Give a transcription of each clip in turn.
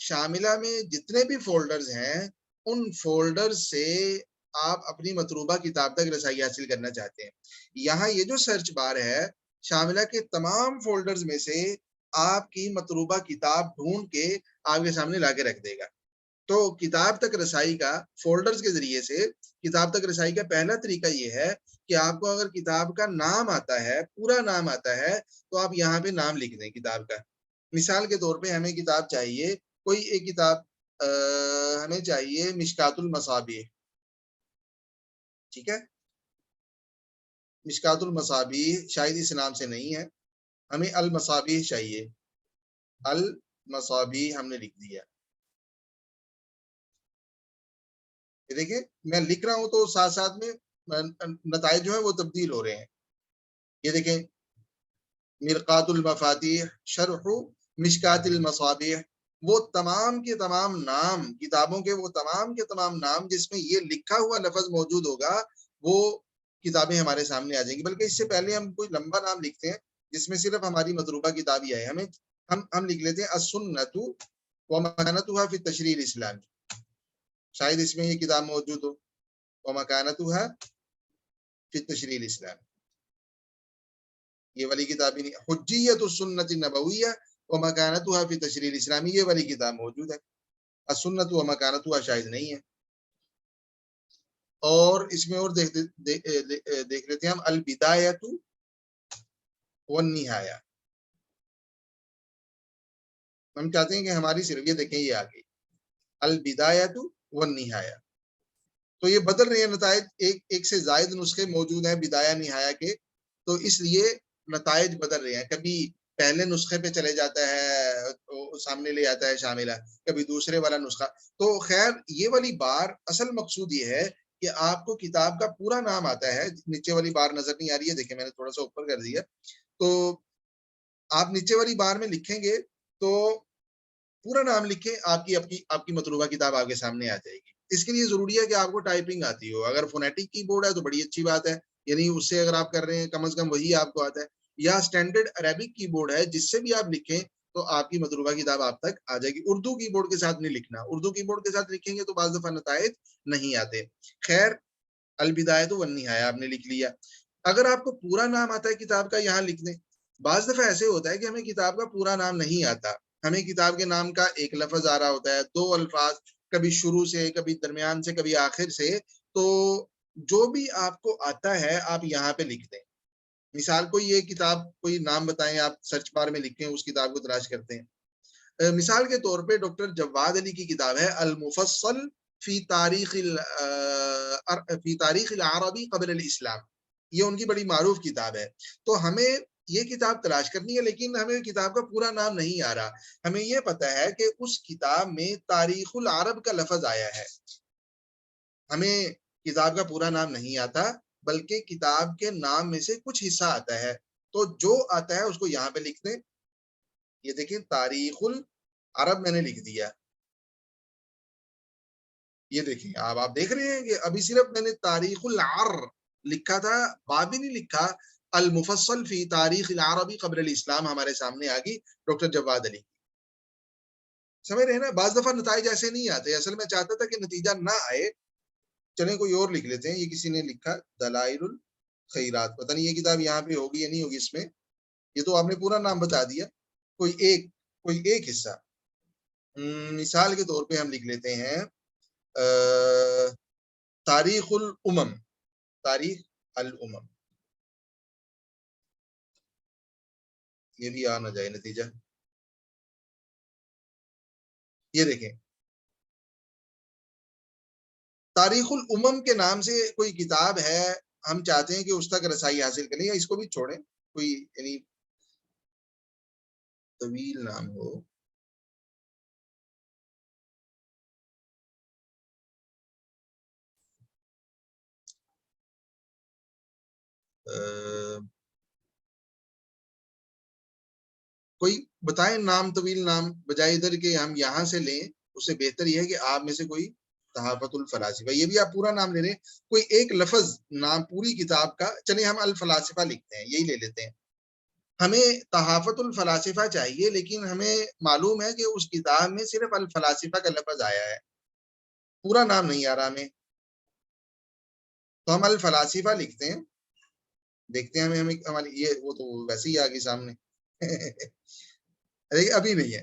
شاملہ میں جتنے بھی فولڈرز ہیں ان فولڈر سے آپ اپنی مطلوبہ کتاب تک رسائی حاصل کرنا چاہتے ہیں. یہاں یہ جو سرچ بار ہے شاملہ کے تمام فولڈرز میں سے آپ کی مطلوبہ کتاب ڈھونڈ کے آپ کے سامنے لا کے رکھ دے گا. تو کتاب تک رسائی کا فولڈرز کے ذریعے سے کتاب تک رسائی کا پہلا طریقہ یہ ہے کہ آپ کو اگر کتاب کا نام آتا ہے، پورا نام آتا ہے، تو آپ یہاں پہ نام لکھ دیں کتاب کا. مثال کے طور پہ ہمیں کتاب چاہیے، کوئی ایک کتاب ہمیں چاہیے مشکات المصابیح. ٹھیک ہے، مشکات المصابیح شاید اس نام سے نہیں ہے، ہمیں المصابیح چاہیے. المصابیح ہم نے لکھ دیا. دیکھیں میں لکھ رہا ہوں تو ساتھ ساتھ میں نتائج جو ہیں وہ تبدیل ہو رہے ہیں. یہ دیکھیں مرقات المفاتیح شرح مشکات المصابیح، وہ تمام کے تمام نام، کتابوں کے وہ تمام کے تمام نام جس میں یہ لکھا ہوا لفظ موجود ہوگا وہ کتابیں ہمارے سامنے آ جائیں گی. بلکہ اس سے پہلے ہم کوئی لمبا نام لکھتے ہیں جس میں صرف ہماری مطلوبہ کتاب ہی آئے. ہم لکھ لیتے ہیں السنۃ ومکانتها فی التشریع الاسلامی، شاید اس میں یہ کتاب موجود ہو. ومکانتها فی التشریع الاسلامی، یہ والی کتاب ہی نہیں. حجیت السنت النبویہ ومکانتها فی التشریع الاسلامی، یہ والی کتاب موجود ہے. السنت ومکانتها شاید نہیں ہے. اور اس میں اور دیکھ لیتے ہیں ہم البدایۃ والنہایہ. ہم چاہتے ہیں کہ ہماری صرف یہ دیکھیں یہ آ گئی البدایۃ والنہایہ. تو یہ بدل رہے ہیں نتائج، ایک سے زائد نسخے موجود ہیں بدایہ نہایہ کے، تو اس لیے نتائج بدل رہے ہیں. کبھی پہلے نسخے پہ چلے جاتا ہے، سامنے لے آتا ہے شاملہ، کبھی دوسرے والا نسخہ. تو خیر یہ والی بار اصل مقصود یہ ہے کہ آپ کو کتاب کا پورا نام آتا ہے. نیچے والی بار نظر نہیں آ رہی ہے، دیکھیں میں نے تھوڑا سا اوپر کر دیا. تو آپ نیچے والی بار میں لکھیں گے تو پورا نام لکھیں، آپ کی مطلوبہ کتاب آپ کے سامنے آ جائے گی. اس کے لیے ضروری ہے کہ آپ کو ٹائپنگ آتی ہو. اگر فونیٹک کی بورڈ ہے تو بڑی اچھی بات ہے، یعنی اس سے اگر آپ کر رہے ہیں کم از کم وہی آپ کو آتا ہے. یا اسٹینڈرڈ عربک کی بورڈ ہے جس سے بھی آپ لکھیں تو آپ کی مطلوبہ کتاب آپ تک آ جائے گی. اردو کی بورڈ کے ساتھ نہیں لکھنا، اردو کی بورڈ کے ساتھ لکھیں گے تو بعض دفعہ نتائج نہیں آتے. خیر البدایۃ والنہایہ آپ نے لکھ لیا. اگر آپ کو پورا نام آتا ہے کتاب کا یہاں لکھ دیں. بعض دفعہ ایسے ہوتا ہے کہ ہمیں کتاب کا پورا نام نہیں آتا، ہمیں کتاب کے نام کا ایک لفظ آ رہا ہوتا ہے، دو الفاظ، کبھی شروع سے، کبھی درمیان سے، کبھی آخر سے. تو جو بھی آپ کو آتا ہے آپ یہاں پہ لکھ دیں. مثال کوئی یہ کتاب کوئی نام بتائیں، آپ سرچ بار میں لکھیں، اس کتاب کو تلاش کرتے ہیں. مثال کے طور پہ ڈاکٹر جواد علی کی کتاب ہے المفصل فی تاریخ العربی قبل الاسلام، یہ ان کی بڑی معروف کتاب ہے. تو ہمیں یہ کتاب تلاش کرنی ہے لیکن ہمیں کتاب کا پورا نام نہیں آ رہا. ہمیں یہ پتا ہے کہ اس کتاب میں تاریخ العرب کا لفظ آیا ہے. ہمیں کتاب کا پورا نام نہیں آتا بلکہ کتاب کے نام میں سے کچھ حصہ آتا ہے. تو جو آتا ہے اس کو یہاں پہ لکھ دیں. یہ دیکھیں تاریخ العرب میں نے لکھ دیا. یہ دیکھیں آپ دیکھ رہے ہیں کہ ابھی صرف میں نے تاریخ العر لکھا تھا، باب بھی نہیں لکھا. المفصل فی تاریخ العربی قبل الاسلام ہمارے سامنے آ گئی ڈاکٹر جواد علی. سمجھ رہے ہیں نا، بعض دفعہ نتائج ایسے نہیں آتے. اصل میں چاہتا تھا کہ نتیجہ نہ آئے. چلیں کوئی اور لکھ لیتے ہیں. یہ کسی نے لکھا دلائل الخیرات، پتہ نہیں یہ کتاب یہاں پہ ہوگی یا نہیں ہوگی. اس میں یہ تو آپ نے پورا نام بتا دیا. کوئی ایک حصہ، مثال کے طور پہ ہم لکھ لیتے ہیں تاریخ الامم. تاریخ الامم، یہ بھی آ نہ جائے نتیجہ. یہ دیکھیں تاریخ الامم کے نام سے کوئی کتاب ہے، ہم چاہتے ہیں کہ اس تک رسائی حاصل کریں. یا اس کو بھی چھوڑیں، کوئی یعنی طویل نام ہو. کوئی بتائیں نام، طویل نام، بجائے ادھر کہ ہم یہاں سے لیں اس سے بہتر یہ ہے کہ آپ میں سے کوئی تحافت الفلاسفہ، یہ بھی آپ پورا نام لے رہے ہیں. کوئی ایک لفظ نام پوری کتاب کا، چلیں ہم الفلاسفہ لکھتے ہیں، یہی لے لیتے ہیں. ہمیں تحافت الفلاسفہ چاہیے، لیکن ہمیں معلوم ہے کہ اس کتاب میں صرف الفلاسفہ کا لفظ آیا ہے، پورا نام نہیں آ رہا ہمیں، تو ہم الفلاسفہ لکھتے ہیں، دیکھتے ہیں ہمیں ہماری یہ وہ تو ویسے ہی آگے سامنے ابھی نہیں ہے،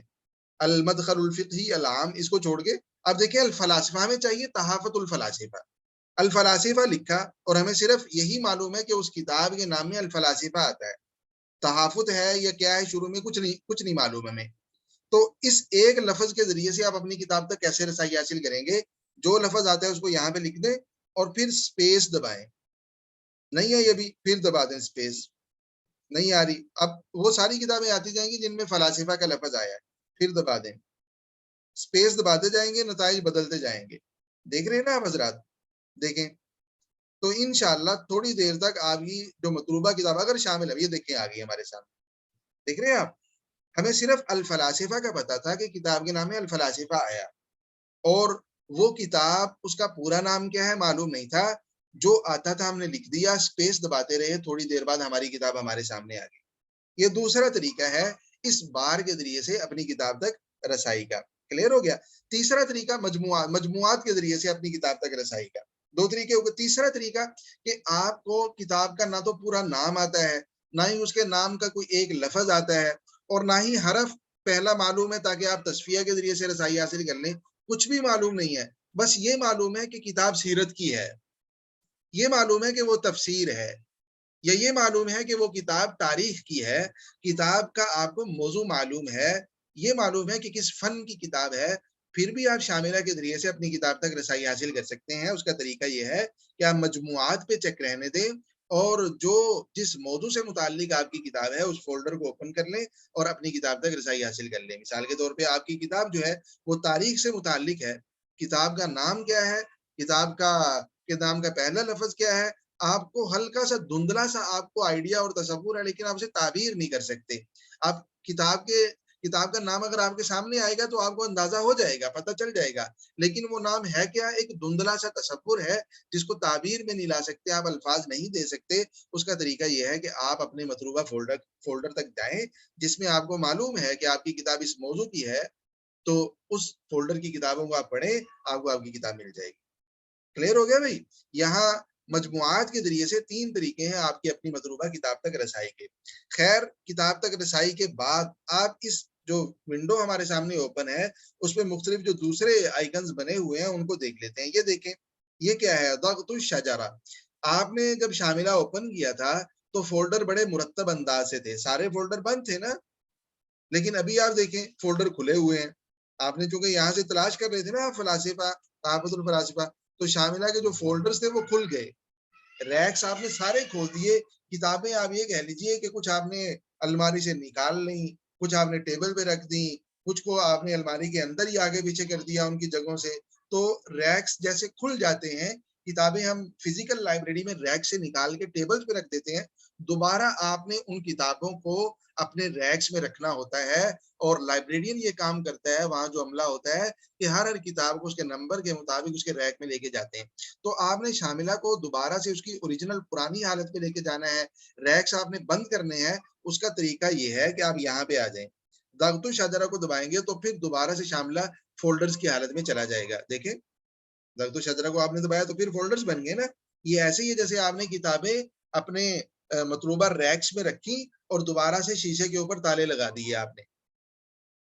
المدخل الفقہی العام اس کو چھوڑ کے اب دیکھیں الفلاسفہ ہمیں چاہیے تحافت الفلاسفہ، الفلاسفہ لکھا اور ہمیں صرف یہی معلوم ہے کہ اس کتاب کے نام میں الفلاسفہ آتا ہے، تحافت ہے یا کیا ہے شروع میں کچھ نہیں معلوم ہمیں، تو اس ایک لفظ کے ذریعے سے آپ اپنی کتاب تک کیسے رسائی حاصل کریں گے؟ جو لفظ آتا ہے اس کو یہاں پہ لکھ دیں اور پھر سپیس دبائیں، نہیں ہے یہ بھی پھر دبا دیں سپیس، نہیں آ رہی، اب وہ ساری کتابیں آتی جائیں گی جن میں فلاسفہ کا لفظ آیا ہے، پھر دبا دیں، سپیس دباتے جائیں گے، نتائج بدلتے جائیں گے، دیکھ رہے ہیں نا آپ حضرات؟ دیکھیں تو انشاءاللہ تھوڑی دیر تک آپ کی جو مطلوبہ کتاب اگر شامل ہے، یہ دیکھیں آ گئی ہمارے سامنے، دیکھ رہے ہیں آپ؟ ہمیں صرف الفلاسفہ کا پتا تھا کہ کتاب کے نام میں الفلاسفہ آیا، اور وہ کتاب اس کا پورا نام کیا ہے معلوم نہیں تھا، جو آتا تھا ہم نے لکھ دیا، سپیس دباتے رہے، تھوڑی دیر بعد ہماری کتاب ہمارے سامنے آ گئی۔ یہ دوسرا طریقہ ہے اس بار کے ذریعے سے اپنی کتاب تک رسائی کا، کلیئر ہو گیا؟ تیسرا طریقہ مجموعات کے ذریعے سے اپنی کتاب تک رسائی کا، دو طریقے ہو گئے۔ تیسرا طریقہ کہ آپ کو کتاب کا نہ تو پورا نام آتا ہے، نہ ہی اس کے نام کا کوئی ایک لفظ آتا ہے، اور نہ ہی حرف پہلا معلوم ہے تاکہ آپ تصفیہ کے ذریعے سے رسائی حاصل کر لیں، کچھ بھی معلوم نہیں ہے، بس یہ معلوم ہے کہ کتاب سیرت کی ہے، یہ معلوم ہے کہ وہ تفسیر ہے، یا یہ معلوم ہے کہ وہ کتاب تاریخ کی ہے، کتاب کا آپ کو موضوع معلوم ہے، یہ معلوم ہے کہ کس فن کی کتاب ہے، پھر بھی آپ شاملہ کے ذریعے سے اپنی کتاب تک رسائی حاصل کر سکتے ہیں۔ اس کا طریقہ یہ ہے کہ آپ مجموعات پہ چیک رہنے دیں، اور جو جس موضوع سے متعلق آپ کی کتاب ہے اس فولڈر کو اوپن کر لیں اور اپنی کتاب تک رسائی حاصل کر لیں۔ مثال کے طور پہ آپ کی کتاب جو ہے وہ تاریخ سے متعلق ہے، کتاب کا نام کیا ہے، کتاب کا نام کا پہلا لفظ کیا ہے، آپ کو ہلکا سا دھندلا سا آپ کو آئیڈیا اور تصور ہے، لیکن آپ اسے تعبیر نہیں کر سکتے۔ آپ کتاب کا نام اگر آپ کے سامنے آئے گا تو آپ کو اندازہ ہو جائے گا، پتہ چل جائے گا، لیکن وہ نام ہے کیا؟ ایک دھندلا سا تصور ہے جس کو تعبیر میں نہیں لا سکتے، آپ الفاظ نہیں دے سکتے۔ اس کا طریقہ یہ ہے کہ آپ اپنے مطلوبہ فولڈر تک جائیں جس میں آپ کو معلوم ہے کہ آپ کی کتاب اس موضوع کی ہے، تو اس فولڈر کی کتابوں کو آپ پڑھیں، آپ کو آپ کی کتاب مل جائے گی۔ کلیئر ہو گیا بھائی؟ یہاں مجموعات کے ذریعے سے تین طریقے ہیں آپ کی اپنی مطلوبہ کتاب تک رسائی کے۔ خیر، کتاب تک رسائی کے بعد آپ اس جو ونڈو ہمارے سامنے اوپن ہے اس میں مختلف جو دوسرے آئیکنز بنے ہوئے ہیں ان کو دیکھ لیتے ہیں۔ یہ دیکھیں، یہ کیا ہے؟ ضغط الشجرہ۔ آپ نے جب شاملہ اوپن کیا تھا تو فولڈر بڑے مرتب انداز سے تھے، سارے فولڈر بند تھے نا، لیکن ابھی آپ دیکھیں فولڈر کھلے ہوئے ہیں۔ آپ نے چونکہ یہاں سے تلاش کر رہے تھے نا فلاسفہ، تحافظ الفلاسفہ، تو شاملہ کے جو فولڈرز تھے وہ کھل گئے، ریکس آپ نے سارے کھول دیے، کتابیں آپ یہ کہہ لیجئے کہ کچھ آپ نے الماری سے نکال لیں، کچھ آپ نے ٹیبل پہ رکھ دیں، کچھ کو آپ نے الماری کے اندر ہی آگے پیچھے کر دیا ان کی جگہوں سے، تو ریکس جیسے کھل جاتے ہیں، کتابیں ہم فزیکل لائبریری میں ریک سے نکال کے ٹیبل پہ رکھ دیتے ہیں، دوبارہ آپ نے ان کتابوں کو اپنے ریکس میں رکھنا ہوتا ہے، اور لائبریرین یہ کام کرتا ہے، وہاں جو عملہ ہوتا ہے کہ ہر کتاب کو اس کے نمبر کے مطابق اس کے ریک میں لے کے جاتے ہیں۔ تو آپ نے شاملہ کو دوبارہ سے اس کی اوریجنل پرانی حالت پہ لے کے جانا ہے، ریکس آپ نے بند کرنے ہیں، اس کا طریقہ یہ ہے کہ آپ یہاں پہ آ جائیں، ضغط الشجرہ کو دبائیں گے تو پھر دوبارہ سے شاملہ فولڈرز کی حالت میں چلا جائے گا۔ دیکھیں ضغط الشجرہ کو آپ نے دبایا تو پھر فولڈرز بن گئے نا۔ یہ ایسے ہی ہے جیسے آپ نے کتابیں اپنے مطلوبہ ریکس میں رکھی اور دوبارہ سے شیشے کے اوپر تالے لگا دیے آپ نے،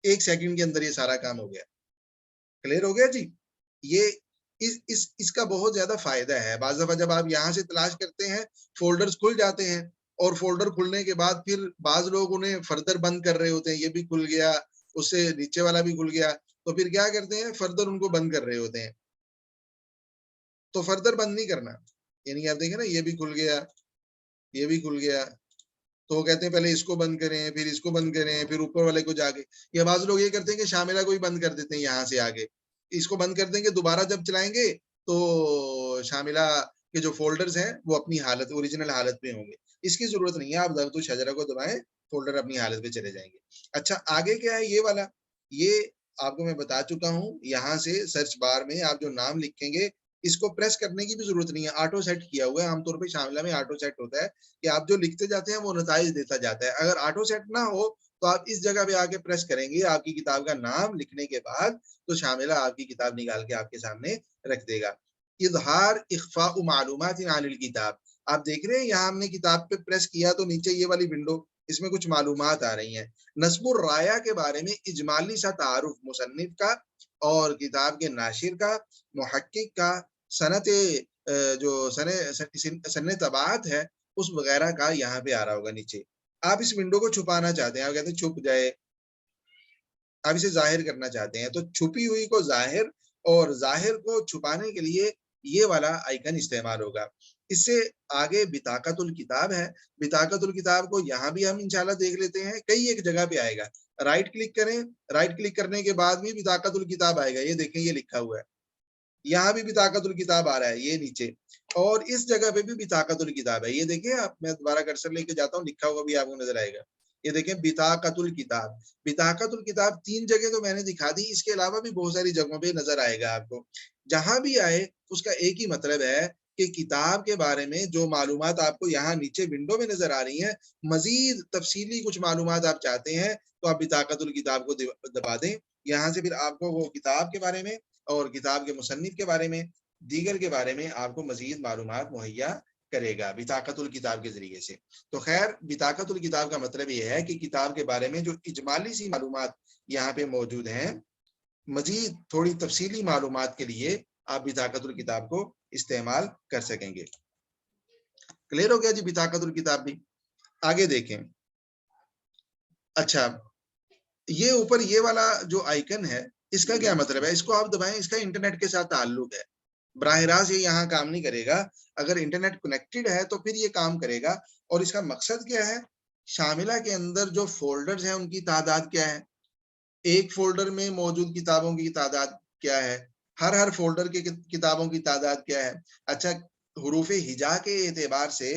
ایک سیکنڈ کے اندر یہ سارا کام ہو گیا۔ کلیئر ہو گیا جی؟ یہ اس کا بہت زیادہ فائدہ ہے۔ بعض دفعہ جب آپ یہاں سے تلاش کرتے ہیں فولڈرز کھل جاتے ہیں، اور فولڈر کھلنے کے بعد پھر بعض لوگ انہیں فردر بند کر رہے ہوتے ہیں، یہ بھی کھل گیا، اس سے نیچے والا بھی کھل گیا، تو پھر کیا کرتے ہیں؟ فردر ان کو بند کر رہے ہوتے ہیں، تو فردر بند نہیں کرنا، یعنی آپ دیکھیں نا یہ بھی کھل گیا، یہ بھی کھل گیا، تو وہ کہتے ہیں پہلے اس کو بند کریں، پھر اس کو بند کریں، پھر اوپر والے کو جا کے، یا بعض لوگ یہ کرتے ہیں کہ شاملہ کو ہی بند کر دیتے ہیں یہاں سے آگے، اس کو بند کر دیں گے، دوبارہ جب چلائیں گے تو شاملہ کے جو فولڈرز ہیں وہ اپنی حالت اوریجنل حالت میں ہوں گے۔ اس کی ضرورت نہیں ہے، آپ ضغط الشجرہ کو دبائیں، فولڈر اپنی حالت پہ چلے جائیں گے۔ اچھا آگے کیا ہے؟ یہ والا، یہ آپ کو میں بتا چکا ہوں، یہاں سے سرچ بار میں آپ جو نام لکھیں گے اس کو پریس کرنے کی بھی ضرورت نہیں ہے, آٹو سیٹ کیا ہوا ہے. عام طور پہ شاملہ میں آٹو سیٹ ہوتا ہے کہ آپ جو لکھتے جاتے ہیں وہ نتائج دیتا جاتا ہے. اگر آٹو سیٹ نہ ہو تو آپ اس جگہ پہ آ کے پریس کریں گے, آپ کی کتاب کا نام لکھنے کے بعد تو شاملہ آپ کی کتاب نکال کے آپ کے سامنے رکھ دے گا. اظہار اخفاء معلومات عن الکتاب, آپ دیکھ رہے ہیں یہاں ہم نے کتاب پہ پریس کیا تو نیچے یہ والی ونڈو, اس میں کچھ معلومات آ رہی ہیں. نصب الرایہ کے بارے میں اجمالی سا تعارف مصنف کا اور کتاب کے ناشر کا, محقق کا, صنعت جو سن طباعت ہے اس وغیرہ کا یہاں پہ آ رہا ہوگا نیچے. آپ اس ونڈو کو چھپانا چاہتے ہیں, آپ کہتے ہیں چھپ جائے, آپ اسے ظاہر کرنا چاہتے ہیں تو چھپی ہوئی کو ظاہر اور ظاہر کو چھپانے کے لیے یہ والا آئیکن استعمال ہوگا. اس سے آگے بطاقت الکتاب ہے. بطاقت الکتاب کو یہاں بھی ہم انشاءاللہ دیکھ لیتے ہیں, کئی ایک جگہ پہ آئے گا. رائٹ کلک کریں, رائٹ کلک کرنے کے بعد بھی بطاقت الکتاب آئے گا. یہ دیکھیں یہ لکھا ہوا ہے, یہاں بھی بطاقت الکتاب آ رہا ہے یہ نیچے, اور اس جگہ پہ بھی بطاقت الکتاب ہے. یہ دیکھیں آپ, میں دوبارہ کرسر لے کے جاتا ہوں, لکھا ہوا بھی آپ کو نظر آئے گا. یہ دیکھیں بطاقت الکتاب, بطاقت الکتاب 3 جگہ تو میں نے دکھا دی, اس کے علاوہ بھی بہت ساری جگہوں پہ نظر آئے گا آپ کو. جہاں بھی آئے اس کا ایک ہی مطلب ہے کہ کتاب کے بارے میں جو معلومات آپ کو یہاں نیچے ونڈو میں نظر آ رہی ہیں, مزید تفصیلی کچھ معلومات آپ چاہتے ہیں تو آپ بطاقت الکتاب کو دبا دیں. یہاں سے پھر آپ کو وہ کتاب کے بارے میں اور کتاب کے مصنف کے بارے میں, دیگر کے بارے میں آپ کو مزید معلومات مہیا کرے گا بطاقت الکتاب کے ذریعے سے. تو خیر بطاقت الکتاب کا مطلب یہ ہے کہ کتاب کے بارے میں جو اجمالی سی معلومات یہاں پہ موجود ہیں, مزید تھوڑی تفصیلی معلومات کے لیے آپ بطاقت الکتاب کو استعمال کر سکیں گے. کلیئر ہو گیا جی بطاقت الکتاب بھی. آگے دیکھیں, اچھا یہ اوپر یہ والا جو آئیکن ہے اس کا کیا مطلب ہے, اس کو آپ دبائیں, اس کا انٹرنیٹ کے ساتھ تعلق ہے. براہ راست یہ یہاں کام نہیں کرے گا, اگر انٹرنیٹ کنیکٹڈ ہے تو پھر یہ کام کرے گا. اور اس کا مقصد کیا ہے, شاملہ کے اندر جو فولڈرز ہیں ان کی تعداد کیا ہے, ایک فولڈر میں موجود کتابوں کی تعداد کیا ہے, ہر فولڈر کے کتابوں کی تعداد کیا ہے. اچھا حروف ہجا کے اعتبار سے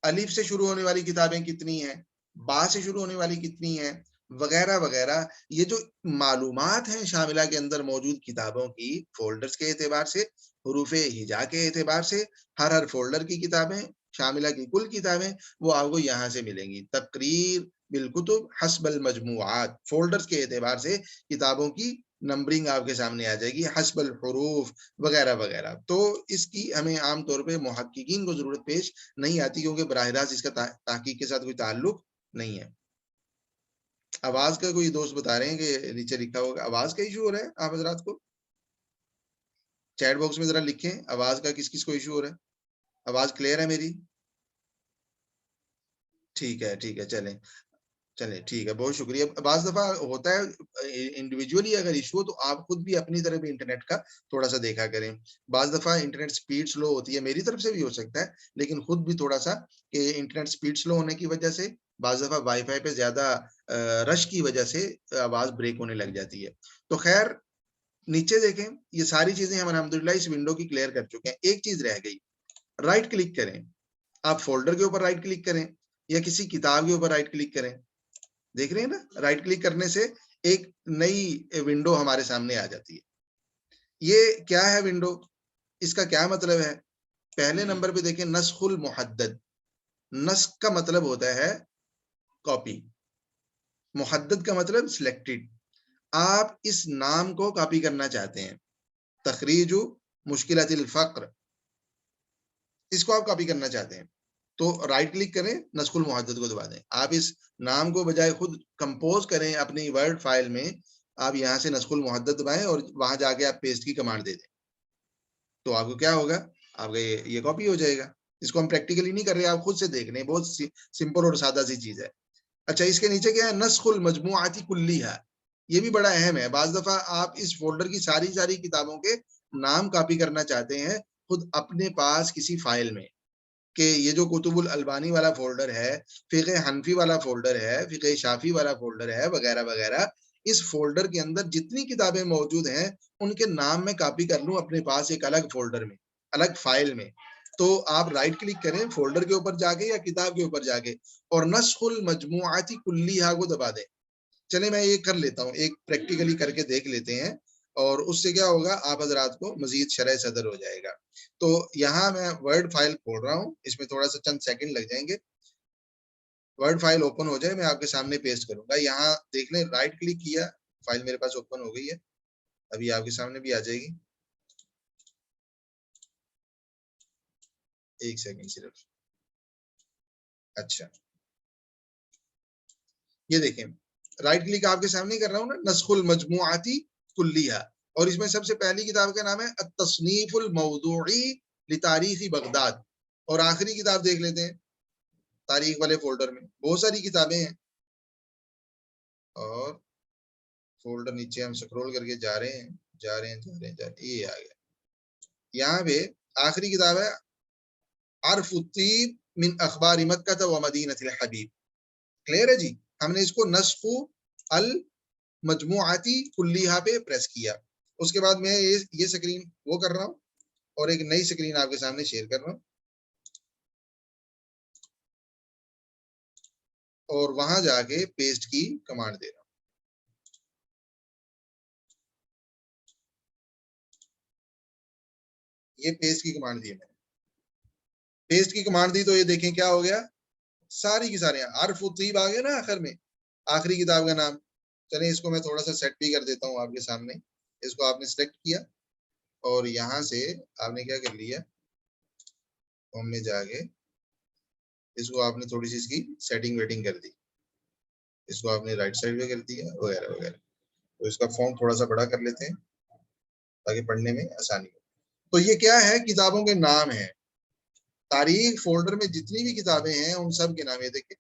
الف سے شروع ہونے والی کتابیں کتنی ہیں, با سے شروع ہونے والی کتنی ہیں, وغیرہ وغیرہ. یہ جو معلومات ہیں شاملہ کے اندر موجود کتابوں کی فولڈرز کے اعتبار سے, حروف ہجا کے اعتبار سے, ہر فولڈر کی کتابیں, شاملہ کی کل کتابیں وہ آپ کو یہاں سے ملیں گی. تقریر بالکتب حسب المجموعات, فولڈرز کے اعتبار سے کتابوں کی نمبرنگ آپ کے سامنے آ جائے گی, حسب الحروف وغیرہ وغیرہ. تو اس کی ہمیں عام طور پہ محققین کو ضرورت پیش نہیں آتی کیونکہ براہ راست اس کا تحقیق کے ساتھ کوئی تعلق نہیں ہے. آواز کا کوئی دوست بتا رہے ہیں کہ نیچے لکھا ہوگا آواز کا ایشو ہو رہا ہے آپ حضرات کو, چیٹ باکس میں ذرا لکھیں آواز کا کس کس کو ایشو ہو رہا ہے. آواز کلیئر ہے میری؟ ٹھیک ہے چلیں ٹھیک ہے, بہت شکریہ. بعض دفعہ ہوتا ہے انڈیویجولی اگر ایشو ہو تو آپ خود بھی اپنی طرف انٹرنیٹ کا تھوڑا سا دیکھا کریں. بعض دفعہ انٹرنیٹ سپیڈ سلو ہوتی ہے, میری طرف سے بھی ہو سکتا ہے, لیکن خود بھی تھوڑا سا کہ انٹرنیٹ سپیڈ سلو ہونے کی وجہ سے بعض دفعہ وائی فائی پہ زیادہ رش کی وجہ سے آواز بریک ہونے لگ جاتی ہے. تو خیر نیچے دیکھیں, یہ ساری چیزیں ہم الحمدللہ اس ونڈو کی کلیئر کر چکے ہیں. ایک چیز رہ گئی, رائٹ کلک کریں, آپ فولڈر کے اوپر رائٹ کلک کریں یا کسی کتاب کے اوپر رائٹ کلک کریں. دیکھ رہے ہیں نا, رائٹ کلک کرنے سے ایک نئی ونڈو ہمارے سامنے آ جاتی ہے. یہ کیا ہے ونڈو, اس کا کیا مطلب ہے؟ پہلے نمبر پہ دیکھیں نسخ المحدد. نسخ کا مطلب ہوتا ہے کاپی, محدد کا مطلب سلیکٹڈ. آپ اس نام کو کاپی کرنا چاہتے ہیں, تخریج مشکلات الفقر, اس کو آپ کاپی کرنا چاہتے ہیں تو رائٹ کلک کریں, نسخ المحدد کو دبا دیں. آپ اس نام کو بجائے خود کمپوز کریں اپنی ورڈ فائل میں, آپ یہاں سے نسخ المحدد دبائیں اور وہاں جا کے آپ پیسٹ کی کمانڈ دے دیں تو آپ کو کیا ہوگا, آپ کا یہ کاپی ہو جائے گا. اس کو ہم پریکٹیکلی نہیں کر رہے, آپ خود سے دیکھ رہے ہیں, بہت سمپل اور سادہ سی چیز ہے. اچھا اس کے نیچے کیا ہے, نسخ المجموعات کلیہا, یہ بھی بڑا اہم ہے. بعض دفعہ آپ اس فولڈر کی ساری کتابوں کے نام کاپی کرنا چاہتے ہیں خود اپنے پاس کسی فائل میں, کہ یہ جو کتب الالبانی والا فولڈر ہے, فقہ حنفی والا فولڈر ہے, فقہ شافی والا فولڈر ہے, وغیرہ وغیرہ. اس فولڈر کے اندر جتنی کتابیں موجود ہیں ان کے نام میں کاپی کر لوں اپنے پاس ایک الگ فولڈر میں, الگ فائل میں. تو آپ رائٹ کلک کریں فولڈر کے اوپر جا کے یا کتاب کے اوپر جا کے اور نسخ المجموعات کلیہا کو دبا دیں. چلیں میں یہ کر لیتا ہوں, ایک پریکٹیکلی کر کے دیکھ لیتے ہیں اور اس سے کیا ہوگا، آپ حضرات کو مزید شرح صدر ہو جائے گا. تو یہاں میں ورڈ فائل کھول رہا ہوں، اس میں تھوڑا سا چند سیکنڈ لگ جائیں گے. ورڈ فائل اوپن ہو جائے میں آپ کے سامنے پیسٹ کروں گا. یہاں دیکھ لیں، رائٹ کلک کیا، فائل میرے پاس اوپن ہو گئی ہے، ابھی آپ کے سامنے بھی آ جائے گی. ایک سیکنڈ صرف. اچھا یہ دیکھیں، رائٹ کلک آپ کے سامنے کر رہا ہوں نا، نسخ المجموعاتی کلیہ، اور اس میں سب سے پہلی کتاب کا نام ہے التصنیف الموضوعی لتاریخ بغداد، اور آخری کتاب دیکھ لیتے ہیں تاریخ والے فولڈر میں. بہت ساری کتابیں ہیں، اور فولڈر نیچے ہم سکرول کر کے جا رہے ہیں، یہ آ گیا. یہاں پہ آخری کتاب ہے عرف الطیب من اخبار مکہ و مدینہ الحبیب. کلیئر ہے جی؟ ہم نے اس کو نسخ المجموعاتی کلیہ پہ پریس کیا. اس کے بعد میں یہ سکرین وہ کر رہا ہوں، اور ایک نئی سکرین آپ کے سامنے شیئر کر رہا ہوں، اور وہاں جا کے پیسٹ کی کمانڈ دے رہا ہوں. یہ پیسٹ کی کمانڈ دی میں نے، پیسٹ کی کمانڈ دی تو یہ دیکھیں کیا ہو گیا، ساری کی ساری عرف الطیب آ گیا نا آخر میں، آخری کتاب کا نام. چلیں اس کو میں تھوڑا سا سیٹ بھی کر دیتا ہوں آپ کے سامنے. اس کو آپ نے سلیکٹ کیا، اور یہاں سے آپ نے کیا کر لیا، ہوم میں جا کے اس کو آپ نے تھوڑی سی اس کی سیٹنگ ویٹنگ کر دی، اس کو آپ نے رائٹ سائڈ پہ کر دیا وغیرہ وغیرہ. تو اس کا فونٹ تھوڑا سا بڑا کر لیتے ہیں تاکہ پڑھنے میں آسانی ہو. تو یہ کیا ہے، کتابوں کے نام ہیں. تاریخ فولڈر میں جتنی بھی کتابیں ہیں ان سب کے نام. یہ دیکھیں،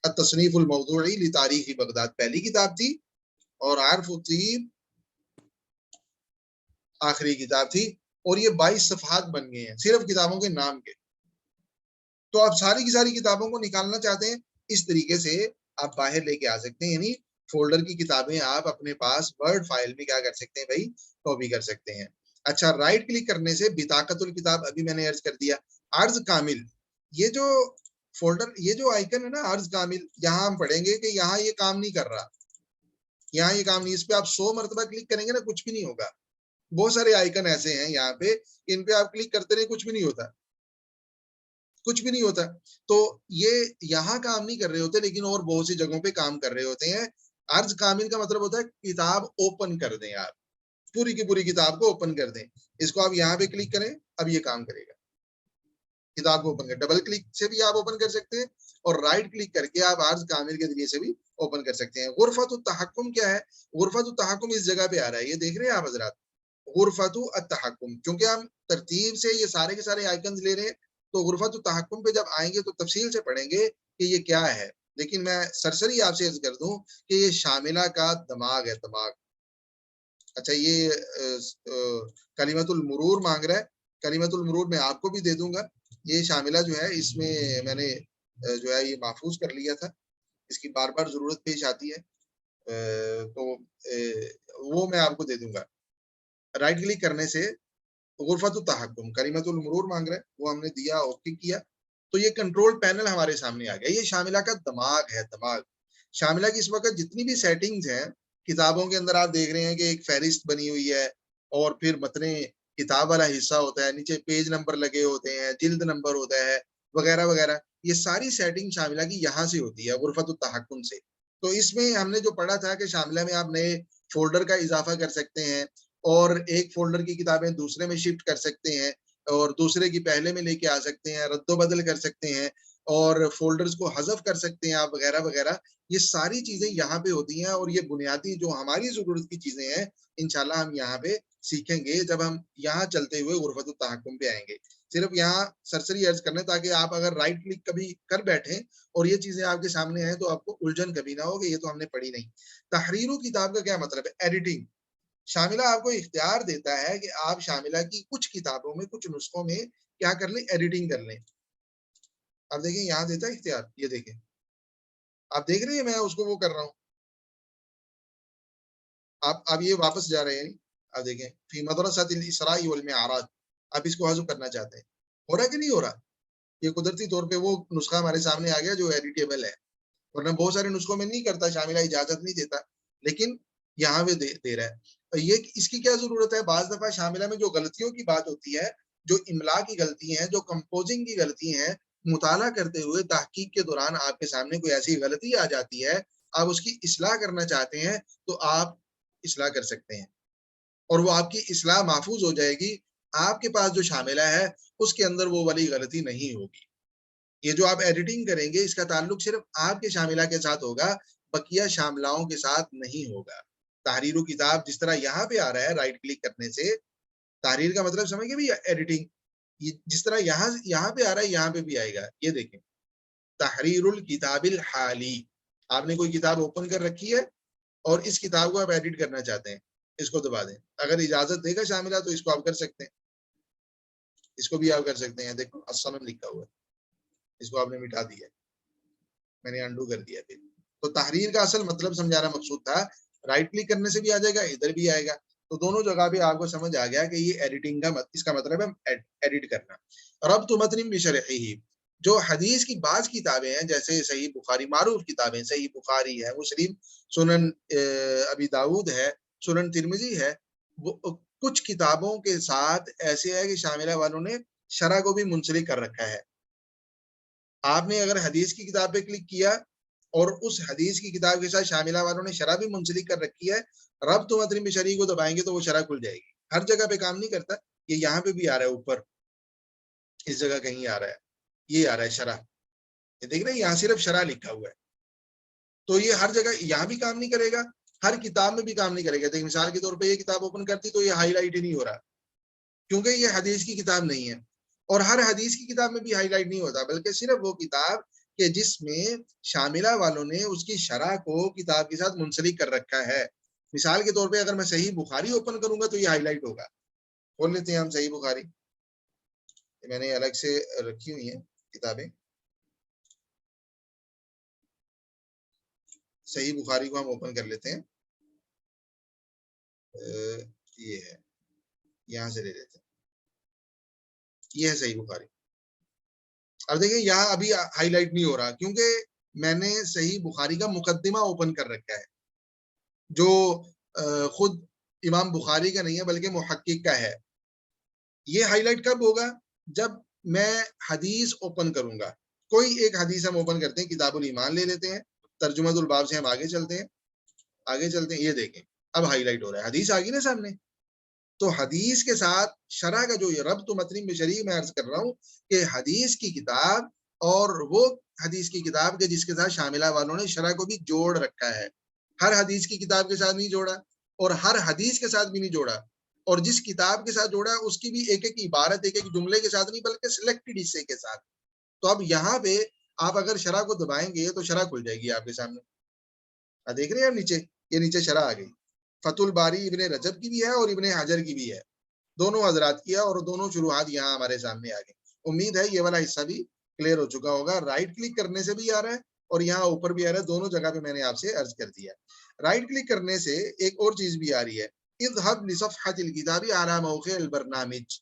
التصنیف الموضوعی لتاریخ بغداد پہلی کتاب تھی، اور عرف الطیب آخری کتاب تھی، اور یہ 22 صفحات بن گئے ہیں صرف کتابوں کے نام کے. تو آپ ساری کی ساری کتابوں کو نکالنا چاہتے ہیں، اس طریقے سے آپ باہر لے کے آ سکتے ہیں. یعنی فولڈر کی کتابیں آپ اپنے پاس ورڈ فائل میں کیا کر سکتے ہیں بھائی، کاپی کر سکتے ہیں. اچھا، رائٹ کلک کرنے سے بطاقت الکتاب ابھی میں نے ارج کر دیا. عرض کامل، یہ جو فولڈر، یہ جو آئیکن ہے نا عرض کامل، یہاں ہم پڑھیں گے کہ یہاں یہ کام نہیں کر رہا، یہاں یہ کام نہیں. اس پہ آپ 100 مرتبہ کلک کریں گے نا، کچھ بھی نہیں ہوگا. بہت سارے آئیکن ایسے ہیں یہاں پہ، ان پہ آپ کلک کرتے رہے، کچھ بھی نہیں ہوتا، کچھ بھی نہیں ہوتا. تو یہ یہاں کام نہیں کر رہے ہوتے، لیکن اور بہت سی جگہوں پہ کام کر رہے ہوتے ہیں. عرض کامل کا مطلب ہوتا ہے کتاب اوپن کر دیں، آپ پوری کی پوری کتاب کو اوپن کر دیں. اس کو آپ یہاں پہ کلک کریں، اب یہ کام کرے گا، کتاب کو اوپن کر. ڈبل کلک سے بھی آپ اوپن کر سکتے ہیں، اور رائٹ کلک کر کے آپ عرض کامل کے ذریعے سے بھی اوپن کر سکتے ہیں. غرفۃ التحکم کیا ہے؟ غرفۃ التحکم اس جگہ پہ آ رہا ہے، یہ دیکھ رہے ہیں آپ حضرات، غرفۃ التحکم. کیونکہ ہم ترتیب سے یہ سارے کے سارے آئیکنز لے رہے ہیں، تو غرفۃ التحکم پہ جب آئیں گے تو تفصیل سے پڑھیں گے کہ یہ کیا ہے. لیکن میں سرسری آپ سے عرض کر دوں کہ یہ شاملہ کا دماغ ہے، دماغ. اچھا، یہ کلمت المرور مانگ رہا ہے، کلمت المرور میں آپ کو بھی دے دوں گا. یہ شاملہ جو ہے، اس میں میں نے جو ہے یہ محفوظ کر لیا تھا، اس کی بار بار ضرورت پیش آتی ہے، تو وہ میں آپ کو دے دوں گا. رائٹ کلک کرنے سے غرفۃ التحکم کلمت المرور مانگ رہا ہے، وہ ہم نے دیا، اوکے کیا، تو یہ کنٹرول پینل ہمارے سامنے آ گیا. یہ شاملہ کا دماغ ہے، دماغ. شاملہ کی اس وقت جتنی بھی سیٹنگز ہیں کتابوں کے اندر، آپ دیکھ رہے ہیں کہ ایک فہرست بنی ہوئی ہے، اور پھر متن کتاب والا حصہ ہوتا ہے، نیچے پیج نمبر لگے ہوتے ہیں، جلد نمبر ہوتا ہے، وغیرہ وغیرہ. یہ ساری سیٹنگ شاملہ کی یہاں سے ہوتی ہے، غرفۃ التحکم سے. تو اس میں ہم نے جو پڑھا تھا کہ شاملہ میں آپ نئے فولڈر کا اضافہ کر سکتے ہیں، اور ایک فولڈر کی کتابیں دوسرے میں شفٹ کر سکتے ہیں، اور دوسرے کی پہلے میں لے کے آ سکتے ہیں، رد و بدل کر سکتے ہیں، اور فولڈرز کو حذف کر سکتے ہیں آپ، وغیرہ وغیرہ. یہ ساری چیزیں یہاں پہ ہوتی ہیں، اور یہ بنیادی جو ہماری ضرورت کی چیزیں ہیں انشاءاللہ ہم یہاں پہ سیکھیں گے جب ہم یہاں چلتے ہوئے غرفۃ التحکم پہ آئیں گے. صرف یہاں سرسری عرض کرنا تاکہ آپ اگر رائٹ کلک کبھی کر بیٹھیں اور یہ چیزیں آپ کے سامنے ہیں تو آپ کو الجھن کبھی نہ ہو کہ یہ تو ہم نے پڑھی نہیں. تحریر و کتاب کا کیا مطلب ہے؟ ایڈیٹنگ. شاملہ آپ کو اختیار دیتا ہے کہ آپ شاملہ کی کچھ کتابوں میں، کچھ نسخوں میں کیا کر لیں، ایڈیٹنگ کر لیں. اب دیکھیں یہاں دیتا ہے اختیار، یہ دیکھیں، آپ دیکھ رہے ہیں میں اس کو وہ کر رہا ہوں. آپ یہ واپس جا رہے ہیں، آپ دیکھیں فی مدرسۃ الاسراء والمعراج، آپ اس کو حذف کرنا چاہتے ہیں، ہو رہا کہ نہیں ہو رہا؟ یہ قدرتی طور پہ وہ نسخہ ہمارے سامنے آ گیا جو ایڈیٹیبل ہے، ورنہ بہت سارے نسخوں میں نہیں کرتا، شاملہ اجازت نہیں دیتا، لیکن یہاں پہ دے رہا ہے. یہ اس کی کیا ضرورت ہے؟ بعض دفعہ شاملہ میں جو غلطیوں کی بات ہوتی ہے، جو املا کی غلطی ہیں، جو کمپوزنگ کی غلطی ہیں، مطالعہ کرتے ہوئے تحقیق کے دوران آپ کے سامنے کوئی ایسی غلطی آ جاتی ہے، آپ اس کی اصلاح کرنا چاہتے ہیں تو آپ اصلاح کر سکتے ہیں، اور وہ آپ کی اصلاح محفوظ ہو جائے گی. آپ کے پاس جو شاملہ ہے اس کے اندر وہ والی غلطی نہیں ہوگی. یہ جو آپ ایڈیٹنگ کریں گے اس کا تعلق صرف آپ کے شاملہ کے ساتھ ہوگا، بقیہ شاملاؤں کے ساتھ نہیں ہوگا. تحریر و کتاب جس طرح یہاں پہ آ رہا ہے رائٹ کلک کرنے سے، تحریر کا مطلب سمجھ گئے بھی ایڈیٹنگ، جس طرح یہاں پہ آ رہا ہے یہاں پہ بھی آئے گا. یہ دیکھیں تحریر الکتاب الحالی، آپ نے کوئی کتاب اوپن کر رکھی ہے اور اس کتاب کو آپ ایڈٹ کرنا چاہتے ہیں، اس کو دبا دیں. اگر اجازت دے گا شاملہ تو اس کو آپ کر سکتے ہیں، اس کو بھی آپ کر سکتے ہیں. دیکھو السلام لکھا ہوا ہے، اس کو آپ نے مٹا دیا، میں نے انڈو کر دیا. پھر تو تحریر کا اصل مطلب سمجھانا مقصود تھا. رائٹ کلک کرنے سے بھی آ جائے گا، ادھر بھی آئے گا، تو دونوں جگہ پہ آپ کو سمجھ آ گیا کہ یہ ایڈیٹنگ کا اس کا مطلب ہے ایڈٹ کرنا. ربط متن بشرحہ، جو حدیث کی بعض کتابیں ہیں جیسے صحیح بخاری، معروف کتابیں صحیح بخاری ہے، مسلم، سنن ابی داؤد ہے، سنن ترمذی ہے، وہ کچھ کتابوں کے ساتھ ایسے ہے کہ شاملہ والوں نے شرح کو بھی منسلک کر رکھا ہے. آپ نے اگر حدیث کی کتاب پہ کلک کیا اور اس حدیث کی کتاب کے ساتھ شاملہ والوں نے شرح بھی منسلک کر رکھی ہے، ربط متن بشرح کو دبائیں گے تو وہ شرح کھل جائے گی. ہر جگہ پہ کام نہیں کرتا، یہ یہاں پہ بھی آ رہا ہے، اوپر اس جگہ کہیں آ رہا ہے، یہ آ رہا ہے شرح، یہ دیکھ رہے ہیں یہاں صرف شرح لکھا ہوا ہے. تو یہ ہر جگہ یہاں بھی کام نہیں کرے گا، ہر کتاب میں بھی کام نہیں کرے گا. دیکھ مثال کے طور پہ یہ کتاب اوپن کرتی تو یہ ہائی لائٹ ہی نہیں ہو رہا، کیونکہ یہ حدیث کی کتاب نہیں ہے. اور ہر حدیث کی کتاب میں بھی ہائی لائٹ نہیں ہوتا، بلکہ صرف وہ کتاب کہ جس میں شاملہ والوں نے اس کی شرح کو کتاب کے ساتھ منسلک کر رکھا ہے. مثال کے طور پہ اگر میں صحیح بخاری اوپن کروں گا تو یہ ہائی لائٹ ہوگا. کھول لیتے ہیں ہم صحیح بخاری، میں نے الگ سے رکھی ہوئی ہیں کتابیں. صحیح بخاری کو ہم اوپن کر لیتے ہیں، یہ ہے، یہاں سے لے لیتے ہیں، یہ ہے صحیح بخاری. اب دیکھیں یہاں ابھی ہائی لائٹ نہیں ہو رہا کیونکہ میں نے صحیح بخاری کا مقدمہ اوپن کر رکھا ہے، جو خود امام بخاری کا نہیں ہے بلکہ محقق کا ہے. یہ ہائی لائٹ کب ہوگا؟ جب میں حدیث اوپن کروں گا. کوئی ایک حدیث ہم اوپن کرتے ہیں، کتاب الایمان لے لیتے ہیں، ترجمہ الباب سے ہم آگے چلتے ہیں، یہ دیکھیں اب ہائی لائٹ ہو رہا ہے، حدیث آ گئی نا سامنے. تو حدیث کے ساتھ شرح کا جو یہ ربط متن بشرح میں عرض کر رہا ہوں کہ حدیث کی کتاب اور وہ حدیث کی کتاب کے جس کے ساتھ شاملہ والوں نے شرح کو بھی جوڑ رکھا ہے. ہر حدیث کی کتاب کے ساتھ نہیں جوڑا اور ہر حدیث کے ساتھ بھی نہیں جوڑا، اور جس کتاب کے ساتھ جوڑا اس کی بھی ایک ایک عبارت ایک ایک جملے کے ساتھ نہیں بلکہ سلیکٹڈ حصے کے ساتھ. تو اب یہاں پہ آپ اگر شرح کو دبائیں گے تو شرح کھل جائے گی آپ کے سامنے. دیکھ رہے ہیں آپ نیچے، یہ نیچے شرح آ گئی. فتح الباری ابن رجب کی بھی ہے اور ابن حجر کی بھی ہے، دونوں حضرات کی ہے، اور دونوں شروحات یہاں ہمارے سامنے آ گئی. امید ہے یہ والا حصہ بھی کلیئر ہو چکا ہوگا. رائٹ کلک کرنے سے بھی آ رہا ہے اور یہاں اوپر بھی آ رہا ہے، دونوں جگہ پہ میں نے آپ سے عرض کر دیا. رائٹ کلک کرنے سے ایک اور چیز بھی آ رہی ہے، اذهب لصفحة الكتاب على موقع البرنامج.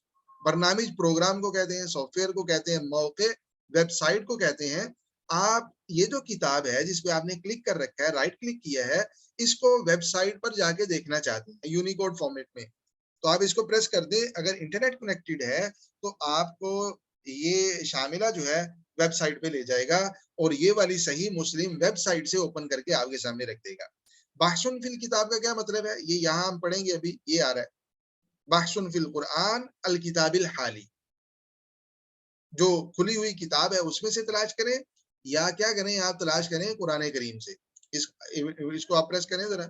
برنامج پروگرام کو کہتے ہیں، سافٹ ویئر کو کہتے ہیں، موقع ویب سائٹ کو کہتے ہیں. آپ یہ جو کتاب ہے جس پہ آپ نے کلک کر رکھا ہے، رائٹ کلک کیا ہے، اس کو ویب سائٹ پر جا کے دیکھنا چاہتے ہیں یونیکوڈ فارمیٹ میں، تو آپ اس کو پریس کر دیں. اگر انٹرنیٹ کنیکٹڈ ہے تو آپ کو یہ شاملہ جو ہے ویب سائٹ پہ لے جائے گا اور یہ والی صحیح مسلم ویب سائٹ سے اوپن کر کے آپ کے سامنے رکھ دے گا. بحث فی الکتاب کا کیا مطلب ہے؟ یہ یہاں ہم پڑھیں گے، ابھی یہ آ رہا ہے بحث فی القرآن الکتاب الحالی. جو کھلی ہوئی کتاب ہے اس میں سے تلاش کریں، یا کیا کریں آپ تلاش کریں قرآن کریم سے. اس کو آپ پریس کریں ذرا